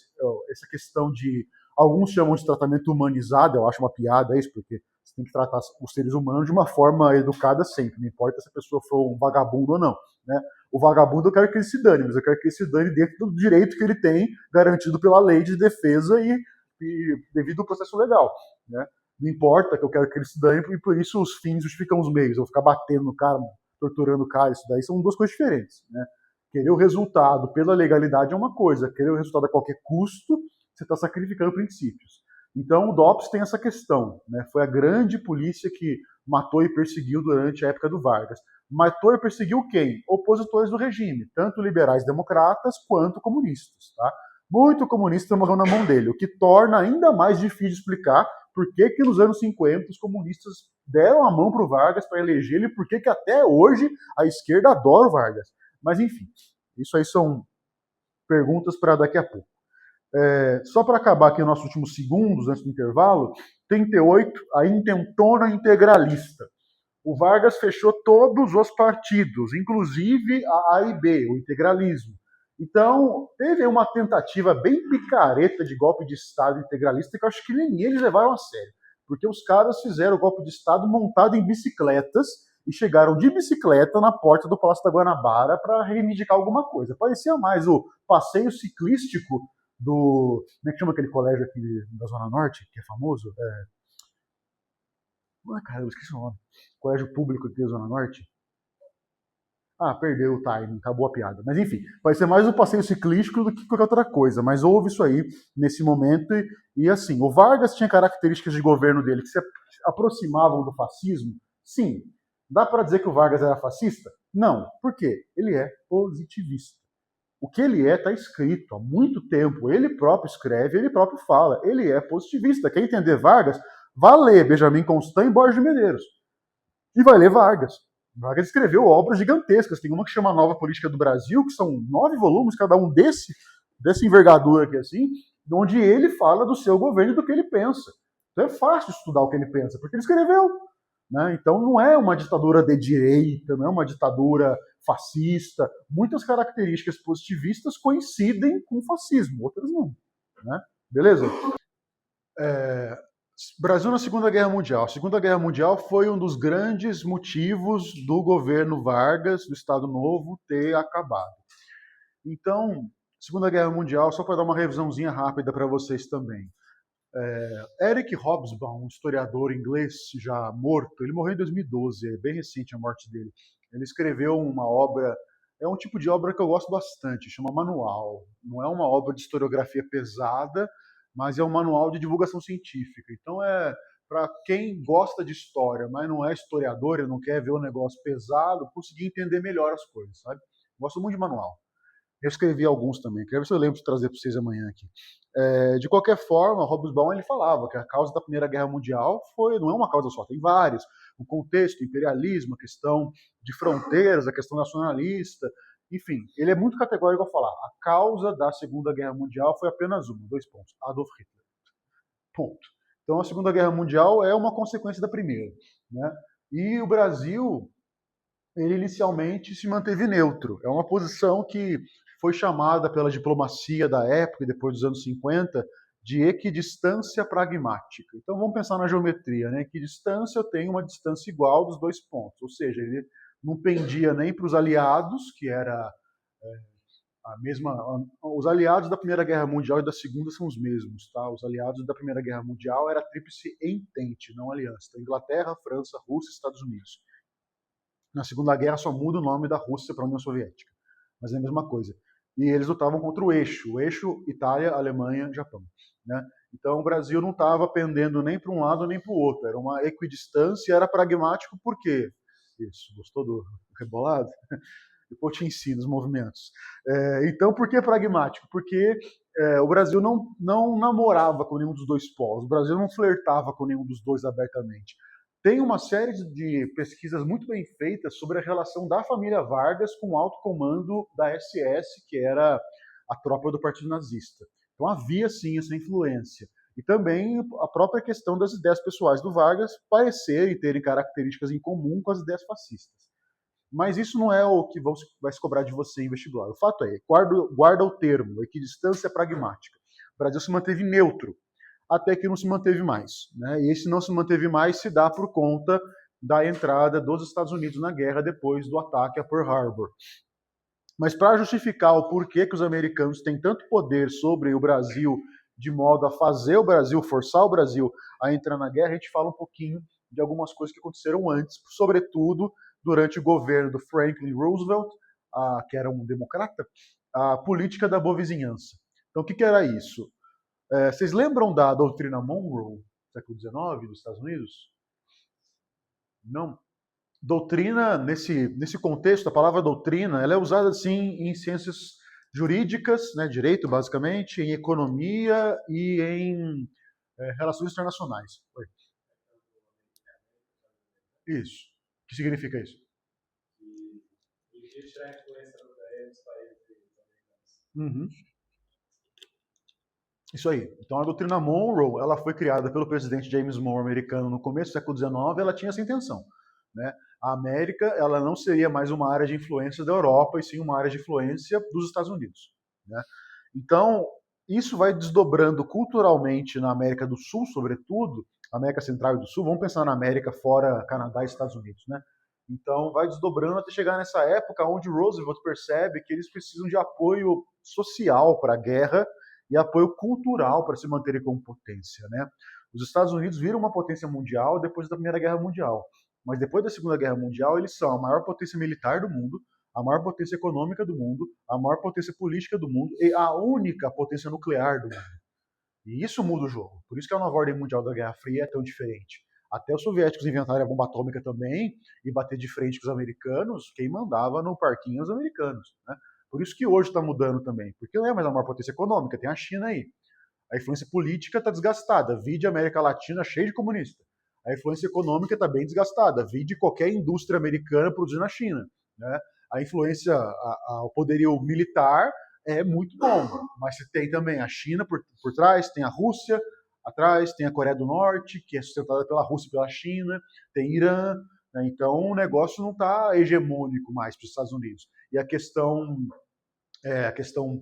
essa questão de... Alguns chamam de tratamento humanizado, eu acho uma piada isso, porque você tem que tratar os seres humanos de uma forma educada sempre, não importa se a pessoa for um vagabundo ou não. Né? O vagabundo eu quero que ele se dane, mas eu quero que ele se dane dentro do direito que ele tem, garantido pela lei de defesa e devido ao processo legal. Né? Não importa que eu quero que ele se dane, e por isso os fins justificam os meios. Eu vou ficar batendo no cara, torturando o cara, isso daí são duas coisas diferentes. Né? Querer o resultado pela legalidade é uma coisa, querer o resultado a qualquer custo, você está sacrificando princípios. Então o DOPS tem essa questão, né? Foi a grande polícia que matou e perseguiu durante a época do Vargas. Matou e perseguiu quem? Opositores do regime, tanto liberais democratas quanto comunistas. Tá? Muito comunista morreu na mão dele, o que torna ainda mais difícil de explicar por que nos anos 50 os comunistas deram a mão para o Vargas para eleger ele, e por que até hoje a esquerda adora o Vargas. Mas enfim, isso aí são perguntas para daqui a pouco. Só para acabar aqui os nossos últimos segundos antes do intervalo, 38, a intentona integralista. O Vargas fechou todos os partidos, inclusive a e B, o integralismo. Então, teve uma tentativa bem picareta de golpe de Estado integralista que eu acho que nem eles levaram a sério. Porque os caras fizeram o golpe de Estado montado em bicicletas e chegaram de bicicleta na porta do Palácio da Guanabara para reivindicar alguma coisa. Parecia mais o passeio ciclístico do... Como é que chama aquele colégio aqui da Zona Norte, que é famoso? Cara, eu esqueci o nome. Colégio público aqui da Zona Norte. Perdeu o timing, acabou a piada. Mas enfim, vai ser mais um passeio ciclístico do que qualquer outra coisa. Mas houve isso aí nesse momento. E assim, o Vargas tinha características de governo dele que se aproximavam do fascismo. Sim. Dá para dizer que o Vargas era fascista? Não. Por quê? Ele é positivista. O que ele é está escrito há muito tempo. Ele próprio escreve, ele próprio fala. Ele é positivista. Quer entender Vargas? Vá ler Benjamin Constant e Borges de Medeiros. E vai ler Vargas. Vargas escreveu obras gigantescas. Tem uma que chama Nova Política do Brasil, que são 9 volumes, cada um dessa envergadura aqui, assim, onde ele fala do seu governo e do que ele pensa. Então é fácil estudar o que ele pensa, porque ele escreveu. Né? Então não é uma ditadura de direita, não é uma ditadura fascista. Muitas características positivistas coincidem com o fascismo, outras não. Né? Beleza? Brasil na Segunda Guerra Mundial. A Segunda Guerra Mundial foi um dos grandes motivos do governo Vargas, do Estado Novo, ter acabado. Então, Segunda Guerra Mundial, só para dar uma revisãozinha rápida para vocês também. Eric Hobsbawm, um historiador inglês já morto, ele morreu em 2012, é bem recente a morte dele. Ele escreveu uma obra, é um tipo de obra que eu gosto bastante, chama Manual. Não é uma obra de historiografia pesada, mas é um manual de divulgação científica. Então é para quem gosta de história, mas não é historiador e não quer ver um negócio pesado, conseguir entender melhor as coisas, sabe? Gosto muito de manual. Eu escrevi alguns também, quero ver se eu lembro de trazer para vocês amanhã aqui. De qualquer forma, Hobsbawm ele falava que a causa da Primeira Guerra Mundial não é uma causa só, tem várias. O contexto, o imperialismo, a questão de fronteiras, a questão nacionalista, enfim, ele é muito categórico ao falar. A causa da Segunda Guerra Mundial foi apenas uma, 2 pontos, Adolf Hitler. Ponto. Então a Segunda Guerra Mundial é uma consequência da Primeira. Né? E o Brasil, ele inicialmente se manteve neutro. É uma posição que foi chamada pela diplomacia da época e depois dos anos 50 de equidistância pragmática. Então vamos pensar na geometria, né? Equidistância, eu tenho uma distância igual dos 2 pontos, ou seja, ele não pendia nem para os aliados, que era a mesma. Os aliados da Primeira Guerra Mundial e da Segunda são os mesmos, tá? Os aliados da Primeira Guerra Mundial era a tríplice entente, não aliança. Então, Inglaterra, França, Rússia e Estados Unidos. Na Segunda Guerra só muda o nome da Rússia para a União Soviética, mas é a mesma coisa. E eles lutavam contra o eixo Itália, Alemanha, Japão. Né? Então o Brasil não estava pendendo nem para um lado nem para o outro, era uma equidistância, era pragmático, por quê? Isso, gostou do rebolado? Depois eu te ensino os movimentos. Então, por que pragmático? Porque o Brasil não namorava com nenhum dos 2 polos, o Brasil não flertava com nenhum dos 2 abertamente. Tem uma série de pesquisas muito bem feitas sobre a relação da família Vargas com o alto comando da SS, que era a tropa do Partido Nazista. Então havia sim essa influência. E também a própria questão das ideias pessoais do Vargas parecerem terem características em comum com as ideias fascistas. Mas isso não é o que vai se cobrar de você em vestibular. O fato é, guarda o termo, equidistância pragmática. O Brasil se manteve neutro, até que não se manteve mais. Né? E esse não se manteve mais se dá por conta da entrada dos Estados Unidos na guerra depois do ataque a Pearl Harbor. Mas para justificar o porquê que os americanos têm tanto poder sobre o Brasil, de modo a fazer o Brasil, forçar o Brasil a entrar na guerra, a gente fala um pouquinho de algumas coisas que aconteceram antes, sobretudo durante o governo do Franklin Roosevelt, que era um democrata, a política da boa vizinhança. Então o que era isso? Vocês lembram da doutrina Monroe, século XIX, dos Estados Unidos? Não. Doutrina, nesse contexto, a palavra doutrina, ela é usada assim em ciências jurídicas, né, direito basicamente, em economia e em relações internacionais. Oi. Isso. O que significa isso? Uhum. Isso aí. Então a doutrina Monroe, ela foi criada pelo presidente James Monroe americano no começo do século XIX, ela tinha essa intenção, né? A América, ela não seria mais uma área de influência da Europa, e sim uma área de influência dos Estados Unidos, né? Então, isso vai desdobrando culturalmente na América do Sul, sobretudo, América Central e do Sul, vamos pensar na América fora Canadá e Estados Unidos, né? Então, vai desdobrando até chegar nessa época onde Roosevelt percebe que eles precisam de apoio social para a guerra e apoio cultural para se manterem como potência, né? Os Estados Unidos viram uma potência mundial depois da Primeira Guerra Mundial, mas depois da Segunda Guerra Mundial eles são a maior potência militar do mundo, a maior potência econômica do mundo, a maior potência política do mundo e a única potência nuclear do mundo. E isso muda o jogo. Por isso que a nova ordem mundial da Guerra Fria é tão diferente. Até os soviéticos inventarem a bomba atômica também e bater de frente com os americanos, quem mandava no parquinho os americanos, né? Por isso que hoje está mudando também, porque não é mais a maior potência econômica, tem a China aí. A influência política está desgastada, vide a América Latina cheia de comunista. A influência econômica está bem desgastada, vide qualquer indústria americana produzindo na China, né? A influência, o poderio militar é muito bom, mas você tem também a China por trás, tem a Rússia atrás, tem a Coreia do Norte, que é sustentada pela Rússia e pela China, tem Irã, né? Então o negócio não está hegemônico mais para os Estados Unidos. E a questão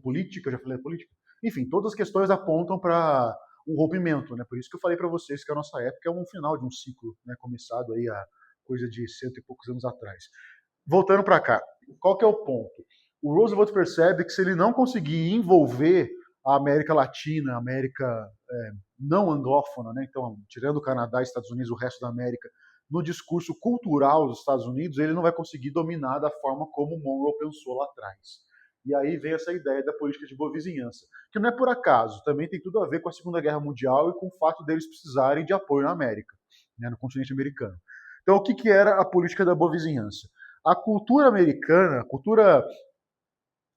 política, eu já falei política, enfim, todas as questões apontam para um rompimento, né? Por isso que eu falei para vocês que a nossa época é um final de um ciclo, né? Começado aí há coisa de cento e poucos anos atrás. Voltando para cá, qual que é o ponto? O Roosevelt percebe que se ele não conseguir envolver a América Latina, a América não anglófona, né? Então, tirando o Canadá, Estados Unidos, o resto da América, no discurso cultural dos Estados Unidos, ele não vai conseguir dominar da forma como Monroe pensou lá atrás. E aí vem essa ideia da política de boa vizinhança, que não é por acaso, também tem tudo a ver com a Segunda Guerra Mundial e com o fato deles precisarem de apoio na América, né, no continente americano. Então, o que era a política da boa vizinhança? A cultura americana, a cultura,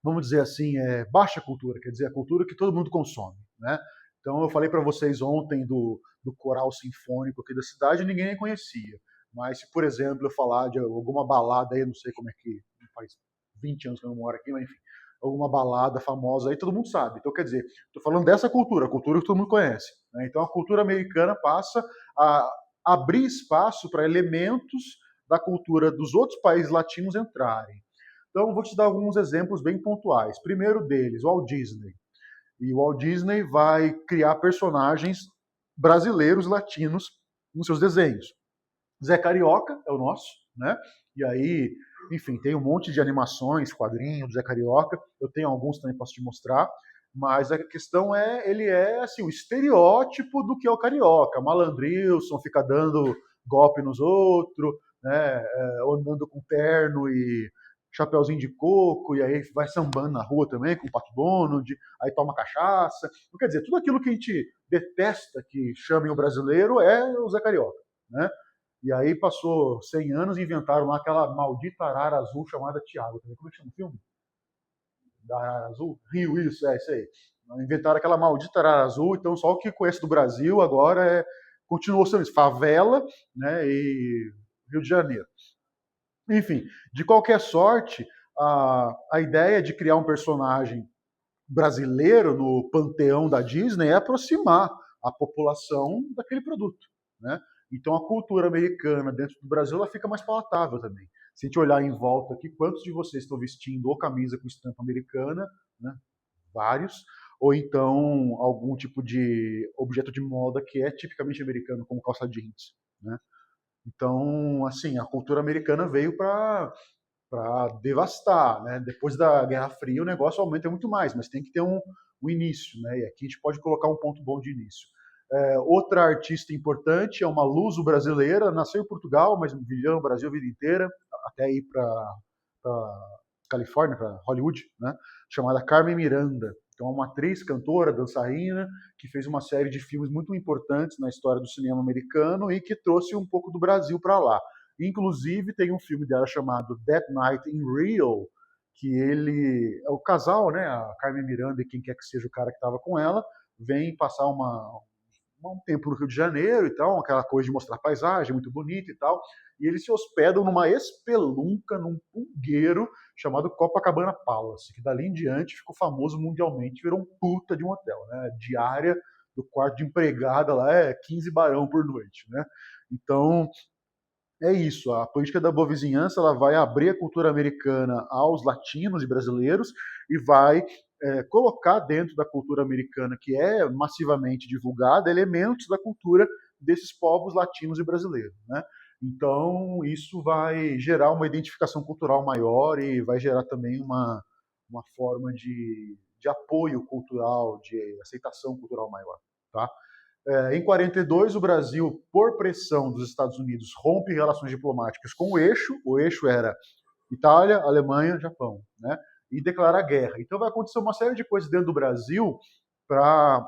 vamos dizer assim, baixa cultura, quer dizer, a cultura que todo mundo consome, né? Então, eu falei para vocês ontem do coral sinfônico aqui da cidade, ninguém nem conhecia. Mas se, por exemplo, eu falar de alguma balada aí, eu não sei como é que faz 20 anos que eu não moro aqui, mas enfim, alguma balada famosa aí, todo mundo sabe. Então, quer dizer, estou falando dessa cultura, a cultura que todo mundo conhece, né? Então, a cultura americana passa a abrir espaço para elementos da cultura dos outros países latinos entrarem. Então, vou te dar alguns exemplos bem pontuais. Primeiro deles, o Walt Disney. E o Walt Disney vai criar personagens brasileiros, latinos, nos seus desenhos. Zé Carioca é o nosso, né? E aí, enfim, tem um monte de animações, quadrinhos do Zé Carioca. Eu tenho alguns também, posso te mostrar. Mas a questão ele é assim, o estereótipo do que é o carioca. Malandrilson, fica dando golpe nos outros, né? Andando com terno e chapeuzinho de coco, e aí vai sambando na rua também com o Pato Donald, aí toma cachaça. Então, quer dizer, tudo aquilo que a gente detesta que chamem o brasileiro é o Zé Carioca, né? E aí passou 100 anos e inventaram lá aquela maldita arara azul chamada Tiago. Como é que chama o filme? Da arara azul? Rio, isso aí. Inventaram aquela maldita arara azul, então só o que conhece do Brasil agora continuou sendo isso, favela, né, e Rio de Janeiro. Enfim, de qualquer sorte, a ideia de criar um personagem brasileiro no panteão da Disney é aproximar a população daquele produto, né? Então a cultura americana dentro do Brasil ela fica mais palatável também. Se a gente olhar em volta aqui, quantos de vocês estão vestindo ou camisa com estampa americana, né? Vários, ou então algum tipo de objeto de moda que é tipicamente americano, como calça jeans, né? Então, assim, a cultura americana veio para devastar, né? Depois da Guerra Fria o negócio aumenta muito mais, mas tem que ter um início, né? E aqui a gente pode colocar um ponto bom de início. Outra artista importante é uma luso brasileira, nasceu em Portugal, mas viveu no Brasil a vida inteira, até ir para Califórnia, para Hollywood, né? Chamada Carmen Miranda. Então, é uma atriz, cantora, dançarina, que fez uma série de filmes muito importantes na história do cinema americano e que trouxe um pouco do Brasil para lá. Inclusive, tem um filme dela chamado That Night in Rio, que ele é o casal, né? A Carmen Miranda e quem quer que seja o cara que estava com ela, vem passar um tempo no Rio de Janeiro e tal, aquela coisa de mostrar paisagem muito bonita e tal, e eles se hospedam numa espelunca, num pulgueiro chamado Copacabana Palace, que dali em diante ficou famoso mundialmente, virou um puta de um hotel, né? A diária do quarto de empregada lá é 15 barão por noite, né? Então, é isso, a política da boa vizinhança ela vai abrir a cultura americana aos latinos e brasileiros e vai colocar dentro da cultura americana, que é massivamente divulgada, elementos da cultura desses povos latinos e brasileiros, né? Então, isso vai gerar uma identificação cultural maior e vai gerar também uma forma de apoio cultural, de aceitação cultural maior, tá? Em 42, o Brasil, por pressão dos Estados Unidos, rompe relações diplomáticas com o eixo era Itália, Alemanha, Japão, né? E declara guerra. Então vai acontecer uma série de coisas dentro do Brasil para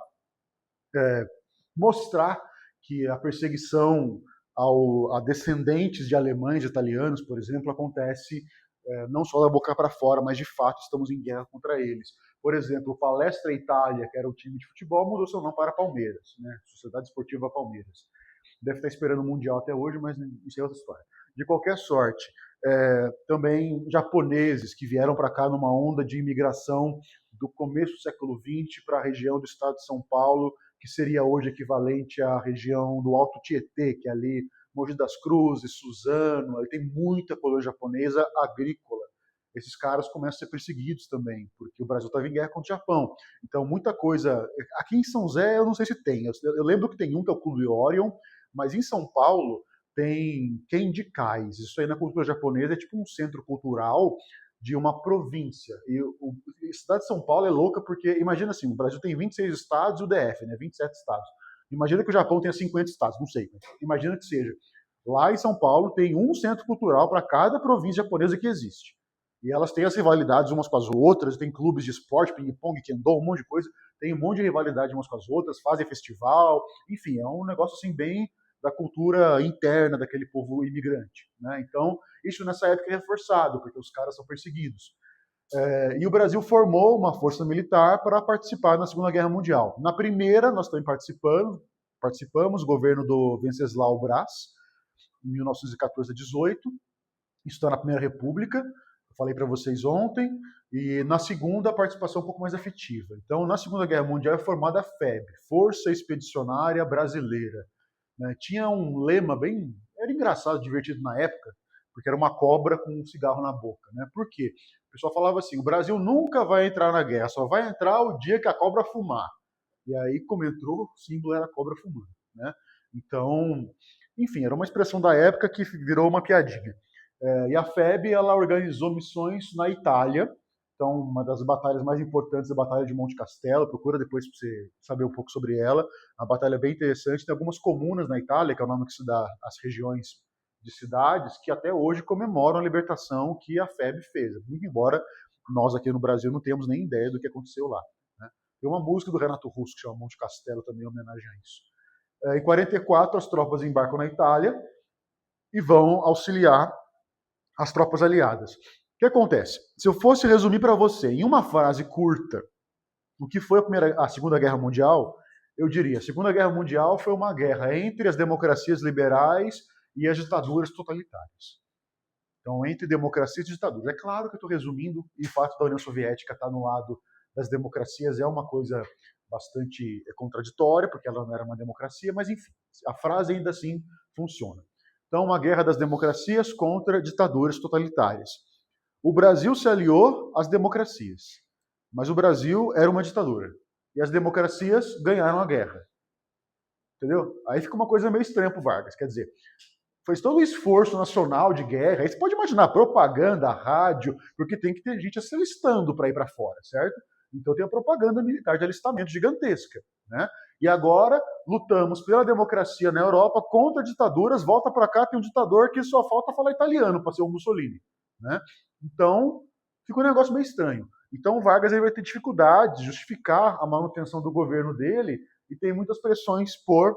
mostrar que a perseguição a descendentes de alemães e italianos, por exemplo, acontece não só da boca para fora, mas de fato estamos em guerra contra eles. Por exemplo, o Palestra Itália, que era o time de futebol, mudou seu nome para Palmeiras, né? Sociedade Esportiva Palmeiras. Deve estar esperando o Mundial até hoje, mas isso é outra história. De qualquer sorte, também japoneses que vieram para cá numa onda de imigração do começo do século XX para a região do estado de São Paulo, que seria hoje equivalente à região do Alto Tietê, que é ali Mogi das Cruzes, Suzano, ali tem muita colônia japonesa agrícola. Esses caras começam a ser perseguidos também, porque o Brasil estava em guerra contra o Japão. Então, muita coisa... Aqui em São José, eu não sei se tem. Eu lembro que tem um, que é o Clube Orion, mas em São Paulo tem Kendikais. Isso aí na cultura japonesa é tipo um centro cultural de uma província. E a cidade de São Paulo é louca porque, imagina assim, o Brasil tem 26 estados e o DF, né, 27 estados. Imagina que o Japão tenha 50 estados, não sei, mas imagina que seja. Lá em São Paulo tem um centro cultural para cada província japonesa que existe. E elas têm as rivalidades umas com as outras, tem clubes de esporte, ping-pong, kendo, um monte de coisa, tem um monte de rivalidade umas com as outras, fazem festival, enfim, é um negócio assim bem da cultura interna daquele povo imigrante, né? Então, isso nessa época é reforçado, porque os caras são perseguidos. E o Brasil formou uma força militar para participar na Segunda Guerra Mundial. Na primeira, nós também participamos, o governo do Venceslau Braz, em 1914 a 18, isso está na Primeira República, eu falei para vocês ontem, e na segunda, a participação um pouco mais afetiva. Então, na Segunda Guerra Mundial é formada a FEB, Força Expedicionária Brasileira. Tinha um lema bem... Era engraçado, divertido na época, porque era uma cobra com um cigarro na boca, né? Por quê? O pessoal falava assim, o Brasil nunca vai entrar na guerra, só vai entrar o dia que a cobra fumar. E aí, como entrou, o símbolo era a cobra fumando, né? Então, enfim, era uma expressão da época que virou uma piadinha. E a FEB, ela organizou missões na Itália. Então, uma das batalhas mais importantes é a Batalha de Monte Castelo. Procura depois para você saber um pouco sobre ela. A batalha é bem interessante. Tem algumas comunas na Itália, que é o nome que se dá às regiões de cidades, que até hoje comemoram a libertação que a FEB fez. Muito embora nós aqui no Brasil não temos nem ideia do que aconteceu lá, né? Tem uma música do Renato Russo que chama Monte Castelo, também em homenagem a isso. Em 44, as tropas embarcam na Itália e vão auxiliar as tropas aliadas. O que acontece? Se eu fosse resumir para você em uma frase curta o que foi a Segunda Guerra Mundial, eu diria: a Segunda Guerra Mundial foi uma guerra entre as democracias liberais e as ditaduras totalitárias. Então, entre democracias e ditaduras. É claro que eu estou resumindo, e o fato da União Soviética estar no lado das democracias é uma coisa bastante contraditória, porque ela não era uma democracia, mas enfim, a frase ainda assim funciona. Então, uma guerra das democracias contra ditaduras totalitárias. O Brasil se aliou às democracias, mas o Brasil era uma ditadura. E as democracias ganharam a guerra. Entendeu? Aí fica uma coisa meio estranha para o Vargas. Quer dizer, fez todo o esforço nacional de guerra. Aí você pode imaginar propaganda, rádio, porque tem que ter gente se alistando para ir para fora, certo? Então tem a propaganda militar de alistamento gigantesca, né? E agora lutamos pela democracia na Europa contra ditaduras. Volta para cá, tem um ditador que só falta falar italiano para ser o Mussolini, né? Então fica um negócio meio estranho. Então o Vargas aí vai ter dificuldade de justificar a manutenção do governo dele e tem muitas pressões por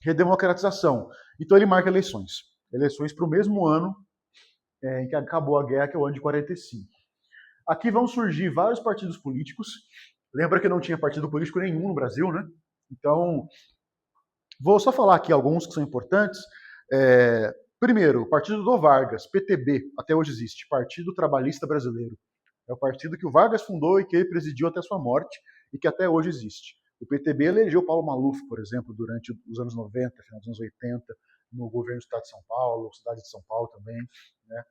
redemocratização. Então ele marca eleições para o mesmo ano em que acabou a guerra, que é o ano de 45. Aqui vão surgir vários partidos políticos. Lembra que não tinha partido político nenhum no Brasil, né? Então Vou só falar aqui alguns que são importantes. Primeiro, o partido do Vargas, PTB, até hoje existe, Partido Trabalhista Brasileiro. É o partido que o Vargas fundou e que ele presidiu até sua morte e que até hoje existe. O PTB elegeu Paulo Maluf, por exemplo, durante os anos 90, final dos anos 80, no governo do Estado de São Paulo, cidade de São Paulo também, né?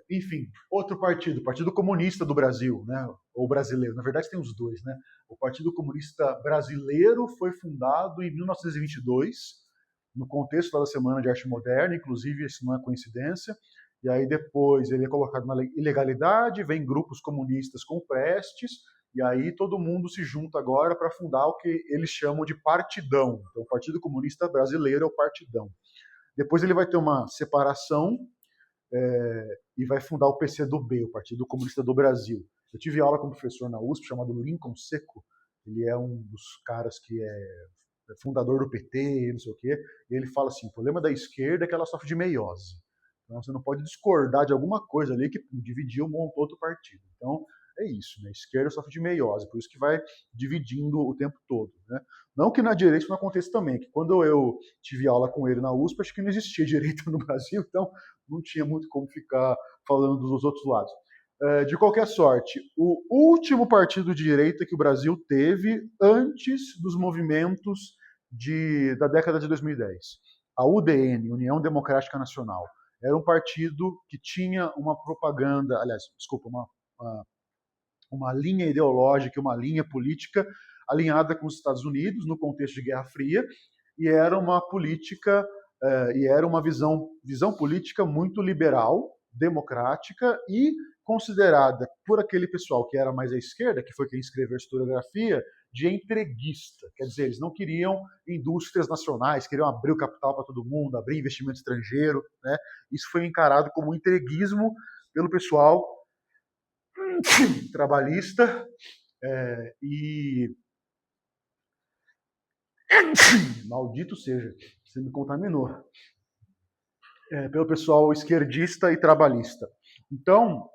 Enfim, outro partido, Partido Comunista do Brasil, né? Ou brasileiro, na verdade tem os dois, né? O Partido Comunista Brasileiro foi fundado em 1922, no contexto da Semana de Arte Moderna, inclusive isso não é coincidência, e aí depois ele é colocado na ilegalidade, vem grupos comunistas com Prestes, e aí todo mundo se junta agora para fundar o que eles chamam de partidão. Então o Partido Comunista Brasileiro é o partidão. Depois ele vai ter uma separação e vai fundar o PCdoB, o Partido Comunista do Brasil. Eu tive aula com um professor na USP chamado Lincoln Seco, ele é um dos caras que é fundador do PT, não sei o quê, e ele fala assim, o problema da esquerda é que ela sofre de meiose. Então você não pode discordar de alguma coisa ali que dividiu, montou outro partido. Então é isso, né? A esquerda sofre de meiose, por isso que vai dividindo o tempo todo, né? Não que na direita isso não aconteça também, que quando eu tive aula com ele na USP, acho que não existia direita no Brasil, então não tinha muito como ficar falando dos outros lados. De qualquer sorte, o último partido de direita que o Brasil teve antes dos movimentos da década de 2010, a UDN, União Democrática Nacional, era um partido que tinha uma propaganda, aliás, desculpa, uma linha ideológica, uma linha política alinhada com os Estados Unidos no contexto de Guerra Fria, e era uma política e era uma visão política muito liberal, democrática e considerada por aquele pessoal que era mais à esquerda, que foi quem escreveu a historiografia, de entreguista. Quer dizer, eles não queriam indústrias nacionais, queriam abrir o capital para todo mundo, abrir investimento estrangeiro, né? Isso foi encarado como entreguismo pelo pessoal trabalhista e maldito seja, você me contaminou. Pelo pessoal esquerdista e trabalhista. Então,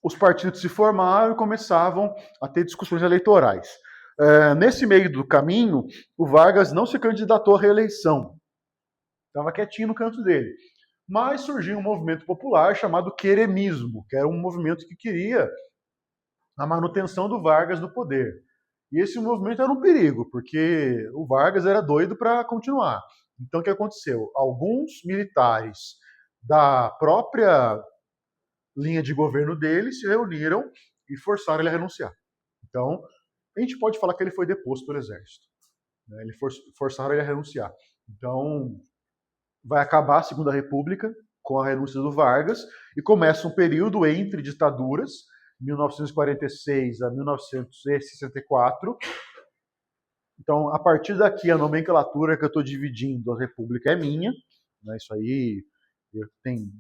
os partidos se formaram e começavam a ter discussões eleitorais. Nesse meio do caminho, o Vargas não se candidatou à reeleição. Estava quietinho no canto dele. Mas surgiu um movimento popular chamado queremismo, que era um movimento que queria a manutenção do Vargas no poder. E esse movimento era um perigo, porque o Vargas era doido para continuar. Então, o que aconteceu? Alguns militares da própria linha de governo dele se reuniram e forçaram ele a renunciar. Então, a gente pode falar que ele foi deposto pelo exército. Ele forçaram ele a renunciar. Então, vai acabar a Segunda República com a renúncia do Vargas e começa um período entre ditaduras, 1946 a 1964. Então, a partir daqui, a nomenclatura que eu estou dividindo, a República é minha, né? Isso aí tem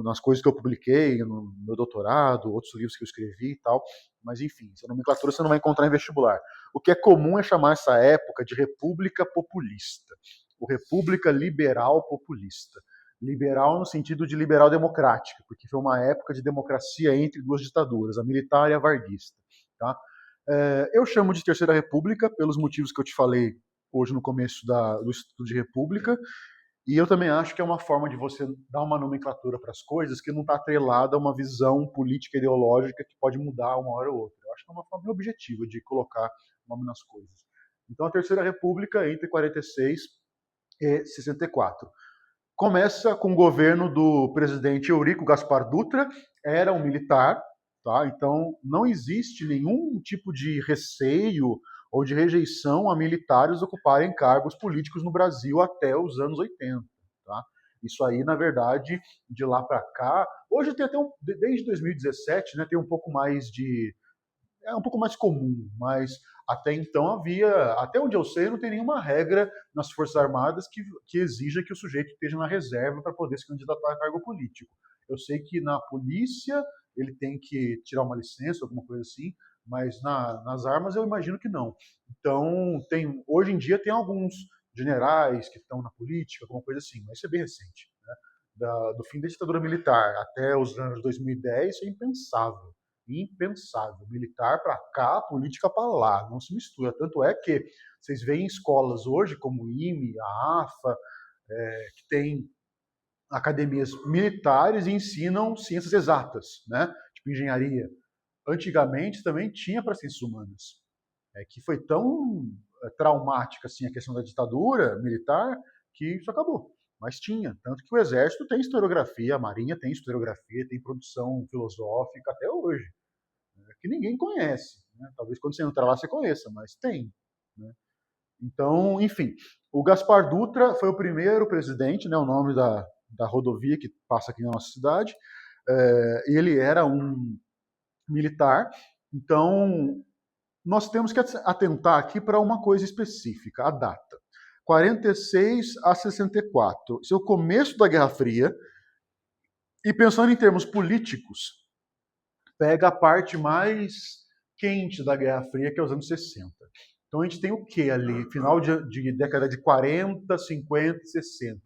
nas coisas que eu publiquei, no meu doutorado, outros livros que eu escrevi e tal, mas enfim, essa nomenclatura você não vai encontrar em vestibular. O que é comum é chamar essa época de República Populista, ou República Liberal Populista. Liberal no sentido de liberal democrática, porque foi uma época de democracia entre duas ditaduras, a militar e a varguista. Tá? Eu chamo de Terceira República pelos motivos que eu te falei hoje no começo do estudo de República, e eu também acho que é uma forma de você dar uma nomenclatura para as coisas que não está atrelada a uma visão política ideológica que pode mudar uma hora ou outra. Eu acho que é uma forma objetiva de colocar nome nas coisas. Então, a Terceira República, entre 46 e 64. Começa com o governo do presidente Eurico Gaspar Dutra, era um militar, tá? Então não existe nenhum tipo de receio ou de rejeição a militares ocuparem cargos políticos no Brasil até os anos 80. Tá? Isso aí, na verdade, de lá para cá, hoje tem até desde 2017, né, tem um pouco mais de... é um pouco mais comum, mas até então havia, até onde eu sei, não tem nenhuma regra nas Forças Armadas que exija que o sujeito esteja na reserva para poder se candidatar a cargo político. Eu sei que na polícia ele tem que tirar uma licença, alguma coisa assim, mas nas armas eu imagino que não. Então, hoje em dia tem alguns generais que estão na política, alguma coisa assim, mas isso é bem recente. Né? Do fim da ditadura militar até os anos 2010, isso é impensável. Impensável. Militar para cá, política para lá. Não se mistura. Tanto é que vocês veem escolas hoje, como o IME, a AFA, que tem academias militares e ensinam ciências exatas, né? Tipo engenharia. Antigamente também tinha para ciências humanas. Que foi tão traumática assim, a questão da ditadura militar que isso acabou. Mas tinha. Tanto que o Exército tem historiografia, a Marinha tem historiografia, tem produção filosófica até hoje. Que ninguém conhece. Né? Talvez quando você entrar lá você conheça, mas tem. Né? Então, enfim, o Gaspar Dutra foi o primeiro presidente, né, o nome da rodovia que passa aqui na nossa cidade. Ele era um militar. Então, nós temos que atentar aqui para uma coisa específica, a data. 46 a 64. Esse é o começo da Guerra Fria. E pensando em termos políticos, pega a parte mais quente da Guerra Fria, que é os anos 60. Então a gente tem o que ali? Final de década de 40, 50 e 60.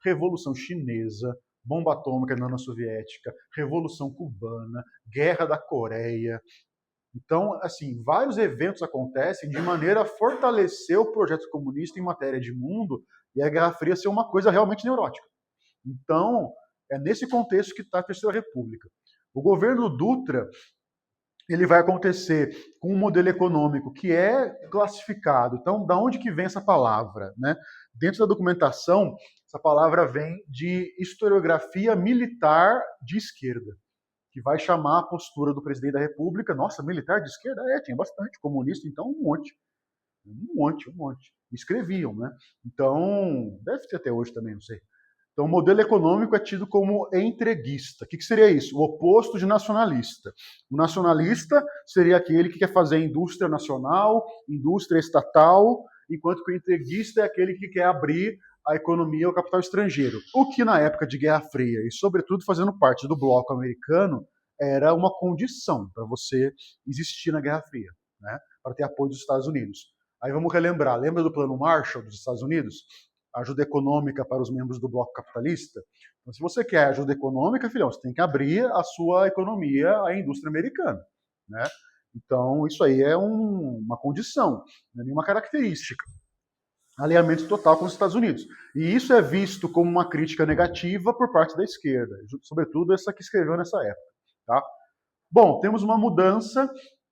Revolução Chinesa, bomba atômica na União Soviética, Revolução Cubana, Guerra da Coreia. Então, assim, vários eventos acontecem de maneira a fortalecer o projeto comunista em matéria de mundo e a Guerra Fria ser uma coisa realmente neurótica. Então, é nesse contexto que está a Terceira República. O governo Dutra, ele vai acontecer com um modelo econômico que é classificado. Então, da onde que vem essa palavra? Né? Dentro da documentação, essa palavra vem de historiografia militar de esquerda, que vai chamar a postura do presidente da República. Nossa, militar de esquerda? Tinha bastante. Comunista, então, um monte. Um monte. Escreviam, né? Então, deve ter até hoje também, não sei. Então, o modelo econômico é tido como entreguista. O que seria isso? O oposto de nacionalista. O nacionalista seria aquele que quer fazer indústria nacional, indústria estatal, enquanto que o entreguista é aquele que quer abrir a economia ao capital estrangeiro. O que, na época de Guerra Fria, e sobretudo fazendo parte do bloco americano, era uma condição para você existir na Guerra Fria, né? Para ter apoio dos Estados Unidos. Aí vamos relembrar, lembra do Plano Marshall dos Estados Unidos? Ajuda econômica para os membros do bloco capitalista. Então, se você quer ajuda econômica, filhão, você tem que abrir a sua economia à indústria americana, né? Então, isso aí é uma condição, não é nenhuma característica. Alinhamento total com os Estados Unidos. E isso é visto como uma crítica negativa por parte da esquerda, sobretudo essa que escreveu nessa época. Tá? Bom, temos uma mudança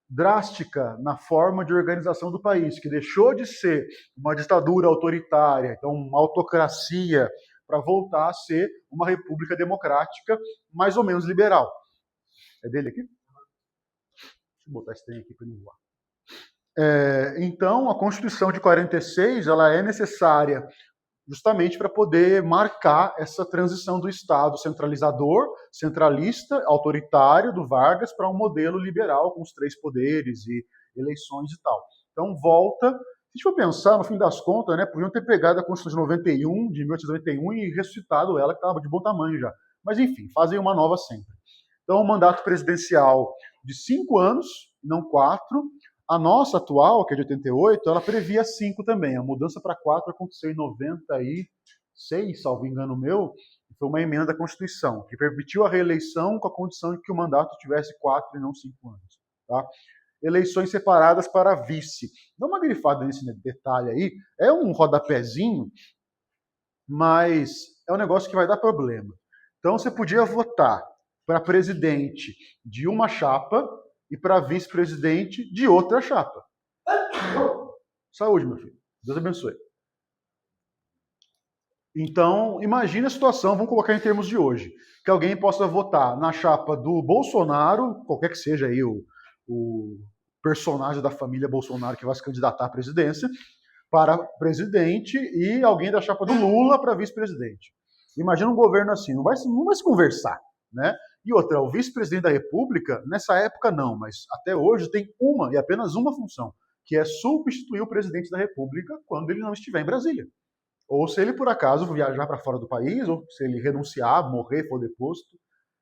drástica na forma de organização do país, que deixou de ser uma ditadura autoritária, então uma autocracia, para voltar a ser uma república democrática mais ou menos liberal. É dele aqui? Deixa eu botar esse trem aqui para não voar. Então, a Constituição de 46 ela é necessária justamente para poder marcar essa transição do Estado centralizador, centralista, autoritário do Vargas para um modelo liberal com os 3 poderes e eleições e tal. Então volta, se a gente for pensar, no fim das contas, né, podiam ter pegado a Constituição de 91, de 1891 e ressuscitado ela, que estava de bom tamanho já. Mas enfim, fazem uma nova sempre. Então o mandato presidencial de 5 anos, não 4. A nossa atual, que é de 88, ela previa 5 também. A mudança para 4 aconteceu em 96, salvo engano meu, foi uma emenda à Constituição, que permitiu a reeleição com a condição de que o mandato tivesse 4 e não 5 anos. Tá? Eleições separadas para vice. Dá uma grifada nesse detalhe aí. É um rodapézinho, mas é um negócio que vai dar problema. Então você podia votar para presidente de uma chapa e para vice-presidente de outra chapa. Saúde, meu filho. Deus abençoe. Então, imagine a situação, vamos colocar em termos de hoje, que alguém possa votar na chapa do Bolsonaro, qualquer que seja aí o personagem da família Bolsonaro que vai se candidatar à presidência, para presidente, e alguém da chapa do Lula para vice-presidente. Imagina um governo assim, não vai se conversar, né? E outra, o vice-presidente da República, nessa época não, mas até hoje tem uma e apenas uma função, que é substituir o presidente da República quando ele não estiver em Brasília. Ou se ele, por acaso, viajar para fora do país, ou se ele renunciar, morrer, for deposto.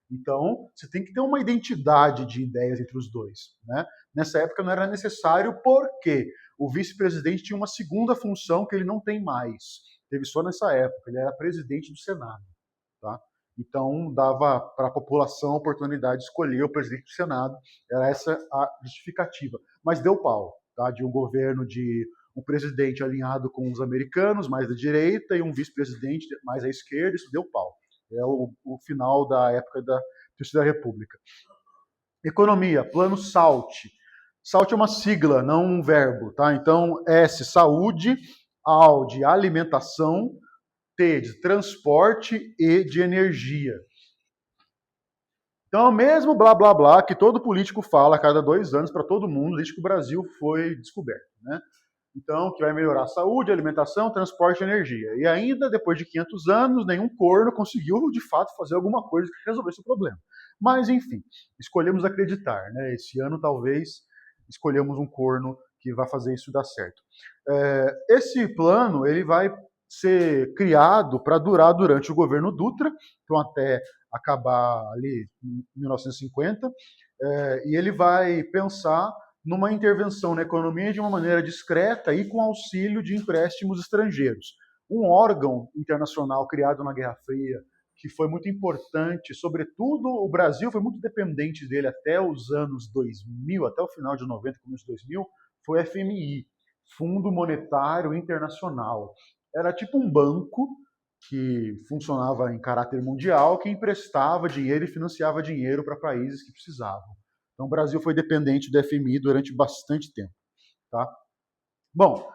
Então, você tem que ter uma identidade de ideias entre os dois. Né? Nessa época não era necessário, porque o vice-presidente tinha uma segunda função que ele não tem mais. Teve só nessa época, ele era presidente do Senado. Tá? Então, dava para a população a oportunidade de escolher o presidente do Senado. Era essa a justificativa. Mas deu pau, tá? De um governo de um presidente alinhado com os americanos, mais da direita, e um vice-presidente mais à esquerda, isso deu pau. É o final da época da Terceira República. Economia, plano SALT. SALT é uma sigla, não um verbo, tá? Então, S, saúde, A, de alimentação, T, de transporte, E, de energia. Então, é o mesmo blá, blá, blá que todo político fala a cada 2 anos para todo mundo, desde que o Brasil foi descoberto, né? Então, que vai melhorar a saúde, alimentação, transporte e energia. E ainda, depois de 500 anos, nenhum corno conseguiu, de fato, fazer alguma coisa que resolvesse o problema. Mas, enfim, escolhemos acreditar, né? Esse ano, talvez, escolhemos um corno que vai fazer isso dar certo. Esse plano, ele vai ser criado para durar durante o governo Dutra, então até acabar ali em 1950, e ele vai pensar numa intervenção na economia de uma maneira discreta e com auxílio de empréstimos estrangeiros. Um órgão internacional criado na Guerra Fria, que foi muito importante, sobretudo o Brasil foi muito dependente dele até os anos 2000, até o final de 90, começo de 2000, foi o FMI, Fundo Monetário Internacional. Era tipo um banco que funcionava em caráter mundial, que emprestava dinheiro e financiava dinheiro para países que precisavam. Então, o Brasil foi dependente do FMI durante bastante tempo. Tá? Bom,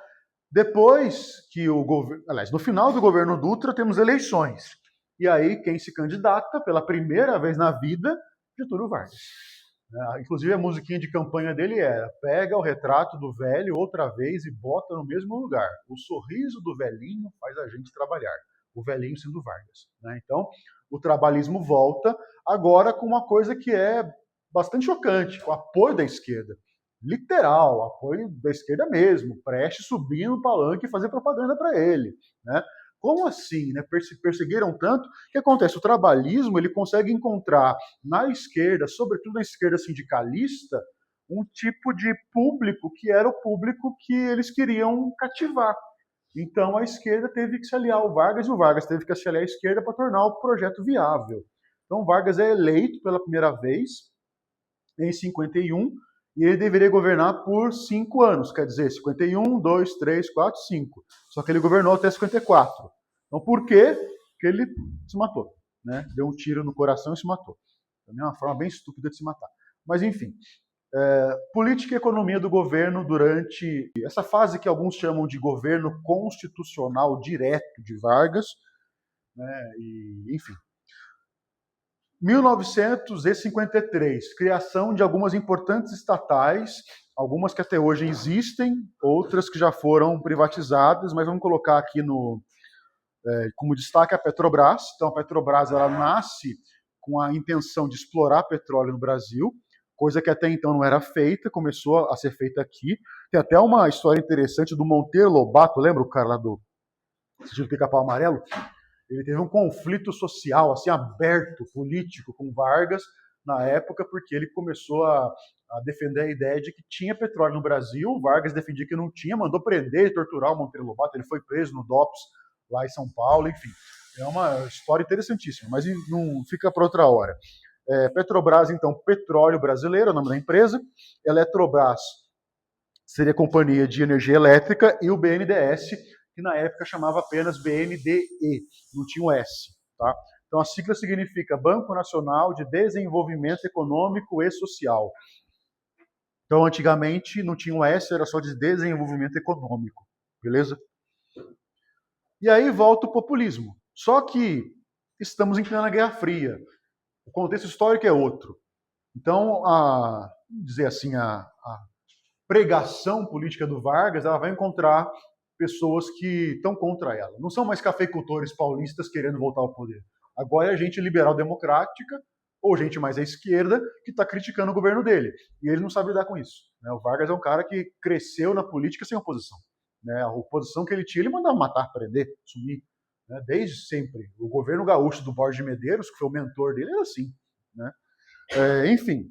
depois que o governo... Aliás, no final do governo Dutra, temos eleições. E aí, quem se candidata pela primeira vez na vida? Getúlio Vargas. Inclusive, a musiquinha de campanha dele era: pega o retrato do velho outra vez e bota no mesmo lugar. O sorriso do velhinho faz a gente trabalhar. O velhinho sendo Vargas. Então, o trabalhismo volta, agora com uma coisa que é bastante chocante, com o apoio da esquerda. Literal, apoio da esquerda mesmo. Prestes subir no palanque e fazer propaganda para ele. Como assim? Perseguiram tanto? O que acontece? O trabalhismo ele consegue encontrar na esquerda, sobretudo na esquerda sindicalista, um tipo de público que era o público que eles queriam cativar. Então a esquerda teve que se aliar ao Vargas e o Vargas teve que se aliar à esquerda para tornar o projeto viável. Então Vargas é eleito pela primeira vez em 51 e ele deveria governar por 5 anos, quer dizer, 51, 2, 3, 4, 5. Só que ele governou até 54. Então por quê? Porque ele se matou. Deu um tiro no coração e se matou. Também é uma forma bem estúpida de se matar. Mas enfim, política e economia do governo durante essa fase que alguns chamam de governo constitucional direto de Vargas, e, enfim. 1953, criação de algumas importantes estatais, algumas que até hoje existem, outras que já foram privatizadas, mas vamos colocar aqui como destaque a Petrobras. Então a Petrobras ela nasce com a intenção de explorar petróleo no Brasil, coisa que até então não era feita, começou a ser feita aqui. Tem até uma história interessante do Monteiro Lobato, lembra o cara lá do Sítio do Pica-Pau Amarelo? Ele teve um conflito social, assim, aberto, político, com Vargas, na época, porque ele começou a defender a ideia de que tinha petróleo no Brasil. Vargas defendia que não tinha, mandou prender e torturar o Monteiro Lobato. Ele foi preso no DOPS, lá em São Paulo, enfim. É uma história interessantíssima, mas não fica para outra hora. Petrobras, então, Petróleo Brasileiro, é o nome da empresa. Eletrobras seria a Companhia de Energia Elétrica, e o BNDES, que na época chamava apenas BNDE, não tinha o S. Tá? Então a sigla significa Banco Nacional de Desenvolvimento Econômico e Social. Então antigamente não tinha o S, era só de desenvolvimento econômico. Beleza? E aí volta o populismo. Só que estamos em plena Guerra Fria. O contexto histórico é outro. Então, dizer assim, a pregação política do Vargas, ela vai encontrar pessoas que estão contra ela. Não são mais cafeicultores paulistas querendo voltar ao poder. Agora é gente liberal democrática ou gente mais à esquerda que está criticando o governo dele. E ele não sabe lidar com isso. O Vargas é um cara que cresceu na política sem oposição. A oposição que ele tinha, ele mandava matar, prender, sumir. Desde sempre. O governo gaúcho do Borges de Medeiros, que foi o mentor dele, era assim. Enfim.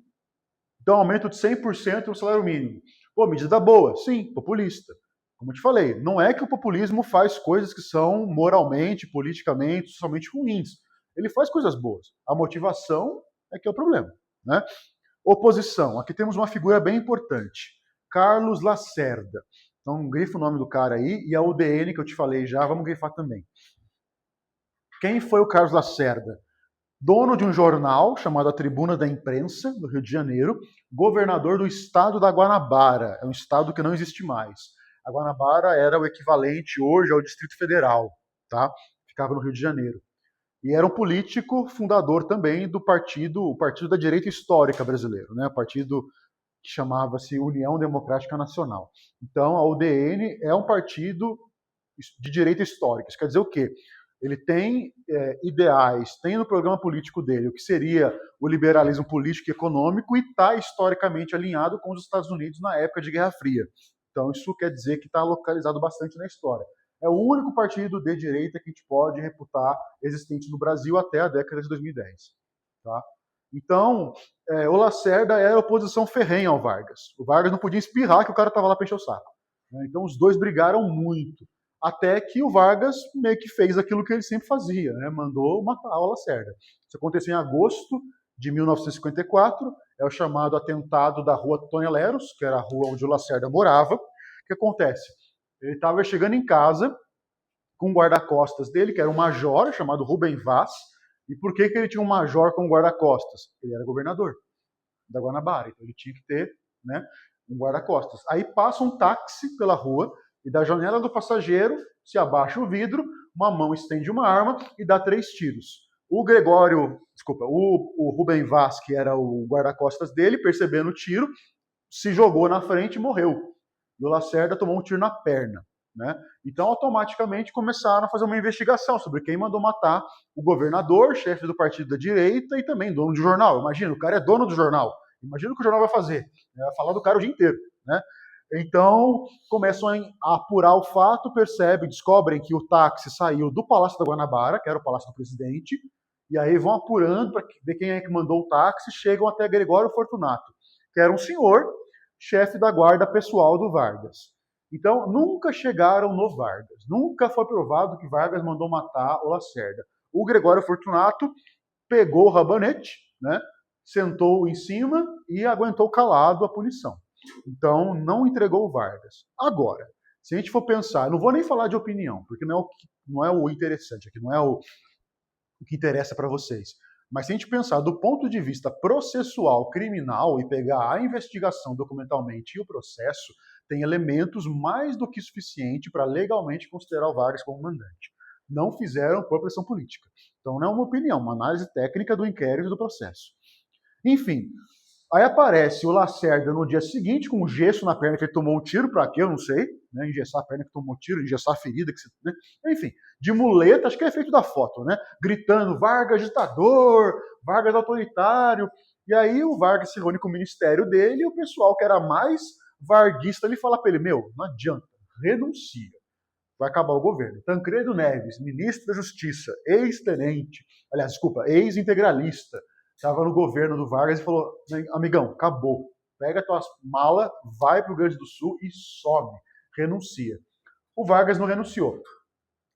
Então, aumento de 100% no salário mínimo. Pô, medida boa. Sim, populista. Como eu te falei, não é que o populismo faz coisas que são moralmente, politicamente, socialmente ruins. ele faz coisas boas. A motivação é que é o problema, né? Oposição. Aqui temos uma figura bem importante. Carlos Lacerda. Então, grifa o nome do cara aí, e a UDN, que eu te falei já, vamos grifar também. Quem foi o Carlos Lacerda? Dono de um jornal chamado A Tribuna da Imprensa, do Rio de Janeiro, governador do estado da Guanabara, é um estado que não existe mais. A Guanabara era o equivalente hoje ao Distrito Federal, tá? Ficava no Rio de Janeiro. E era um político fundador também do partido, o Partido da Direita Histórica Brasileiro, né? O partido que chamava-se União Democrática Nacional. Então, a UDN é um partido de direita histórica. Isso quer dizer o quê? Ele tem ideais, tem no programa político dele o que seria o liberalismo político e econômico e está historicamente alinhado com os Estados Unidos na época de Guerra Fria. Então isso quer dizer que está localizado bastante na história. É o único partido de direita que a gente pode reputar existente no Brasil até a década de 2010. Tá? Então, o Lacerda era oposição ferrenha ao Vargas. O Vargas não podia espirrar que o cara estava lá para encher o saco. Então os dois brigaram muito. Até que o Vargas meio que fez aquilo que ele sempre fazia, né? Mandou matar o Lacerda. Isso aconteceu em agosto de 1954, é o chamado atentado da rua Toneleros, que era a rua onde o Lacerda morava. O que acontece? Ele estava chegando em casa com o guarda-costas dele, que era um major chamado Rubem Vaz. E por que ele tinha um major como guarda-costas? Ele era governador da Guanabara, então ele tinha que ter, né, um guarda-costas. Aí passa um táxi pela rua, e da janela do passageiro se abaixa o vidro, uma mão estende uma arma e dá 3 tiros. O Rubem Vaz, que era o guarda-costas dele, percebendo o tiro, se jogou na frente e morreu. E o Lacerda tomou um tiro na perna. Né? Então, automaticamente, começaram a fazer uma investigação sobre quem mandou matar o governador, chefe do partido da direita e também dono do jornal. Imagina, o cara é dono do jornal. Imagina o que o jornal vai fazer. Vai falar do cara o dia inteiro. Né? Então, começam a apurar o fato, descobrem que o táxi saiu do Palácio da Guanabara, que era o Palácio do Presidente, e aí vão apurando para ver quem é que mandou o táxi, chegam até Gregório Fortunato, que era um senhor, chefe da guarda pessoal do Vargas. Então, nunca chegaram no Vargas, nunca foi provado que Vargas mandou matar o Lacerda. O Gregório Fortunato pegou o rabanete, né, sentou em cima e aguentou calado a punição. Então, não entregou o Vargas. Agora, se a gente for pensar, não vou nem falar de opinião, porque não é o interessante, aqui não é o que interessa para vocês. Mas se a gente pensar do ponto de vista processual, criminal, e pegar a investigação documentalmente e o processo, tem elementos mais do que suficiente para legalmente considerar o Vargas como mandante. Não fizeram por pressão política. Então, não é uma opinião, uma análise técnica do inquérito e do processo. Enfim, aí aparece o Lacerda no dia seguinte com um gesso na perna que ele tomou um tiro, para quê? Eu não sei, né? Engessar a perna que tomou um tiro, engessar a ferida, né? Enfim, de muleta, acho que é efeito da foto, né? Gritando, Vargas ditador, Vargas autoritário. E aí o Vargas se reúne com o ministério dele e o pessoal que era mais varguista, ele fala para ele, não adianta, renuncia, vai acabar o governo. Tancredo Neves, ministro da Justiça, ex-integralista, estava no governo do Vargas e falou, amigão, acabou, pega tuas malas, vai para o Rio Grande do Sul e some, renuncia. O Vargas não renunciou,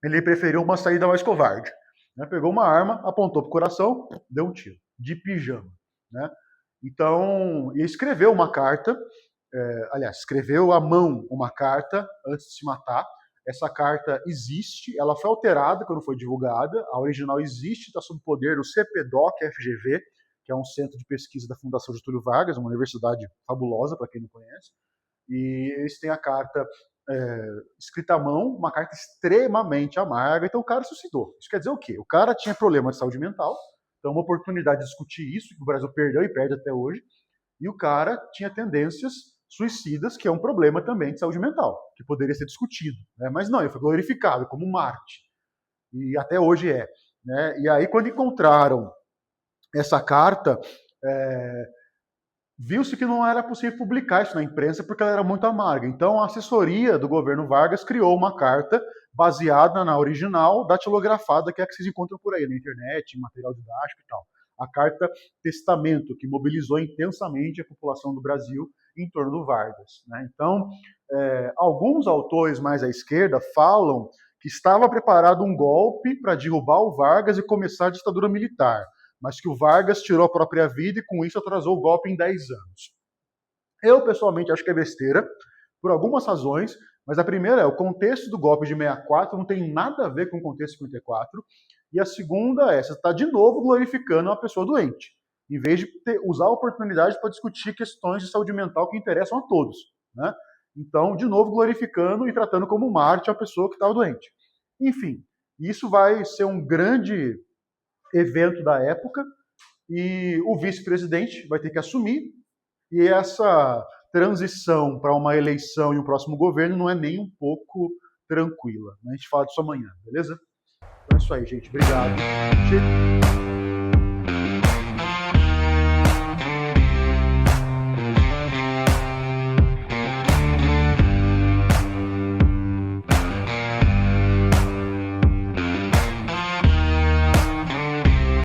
ele preferiu uma saída mais covarde, né? Pegou uma arma, apontou para o coração, deu um tiro, de pijama. Né? Então, e escreveu uma carta, escreveu à mão uma carta antes de se matar. Essa carta existe, ela foi alterada quando foi divulgada, a original existe, está sob o poder do CPDOC-FGV, que é um centro de pesquisa da Fundação Getúlio Vargas, uma universidade fabulosa, para quem não conhece, e eles têm a carta escrita à mão, uma carta extremamente amarga, então o cara suicidou. Isso quer dizer o quê? O cara tinha problema de saúde mental, então uma oportunidade de discutir isso, que o Brasil perdeu e perde até hoje, e o cara tinha tendências suicidas, que é um problema também de saúde mental, que poderia ser discutido. Né? Mas não, ele foi glorificado como Marte. E até hoje é. Né? E aí, quando encontraram essa carta, viu-se que não era possível publicar isso na imprensa, porque ela era muito amarga. Então, a assessoria do governo Vargas criou uma carta baseada na original, datilografada, que é a que vocês encontram por aí na internet, em material didático e tal. A carta Testamento, que mobilizou intensamente a população do Brasil em torno do Vargas. Né? Então, alguns autores mais à esquerda falam que estava preparado um golpe para derrubar o Vargas e começar a ditadura militar, mas que o Vargas tirou a própria vida e com isso atrasou o golpe em 10 anos. Eu, pessoalmente, acho que é besteira, por algumas razões, mas a primeira é o contexto do golpe de 64 não tem nada a ver com o contexto de 54, e a segunda é, você está de novo glorificando uma pessoa doente, em vez de usar a oportunidade para discutir questões de saúde mental que interessam a todos, né? Então, de novo, glorificando e tratando como Marte a pessoa que estava doente. Enfim, isso vai ser um grande evento da época e o vice-presidente vai ter que assumir, e essa transição para uma eleição e um próximo governo não é nem um pouco tranquila. A gente fala disso amanhã, beleza? Então é isso aí, gente. Obrigado.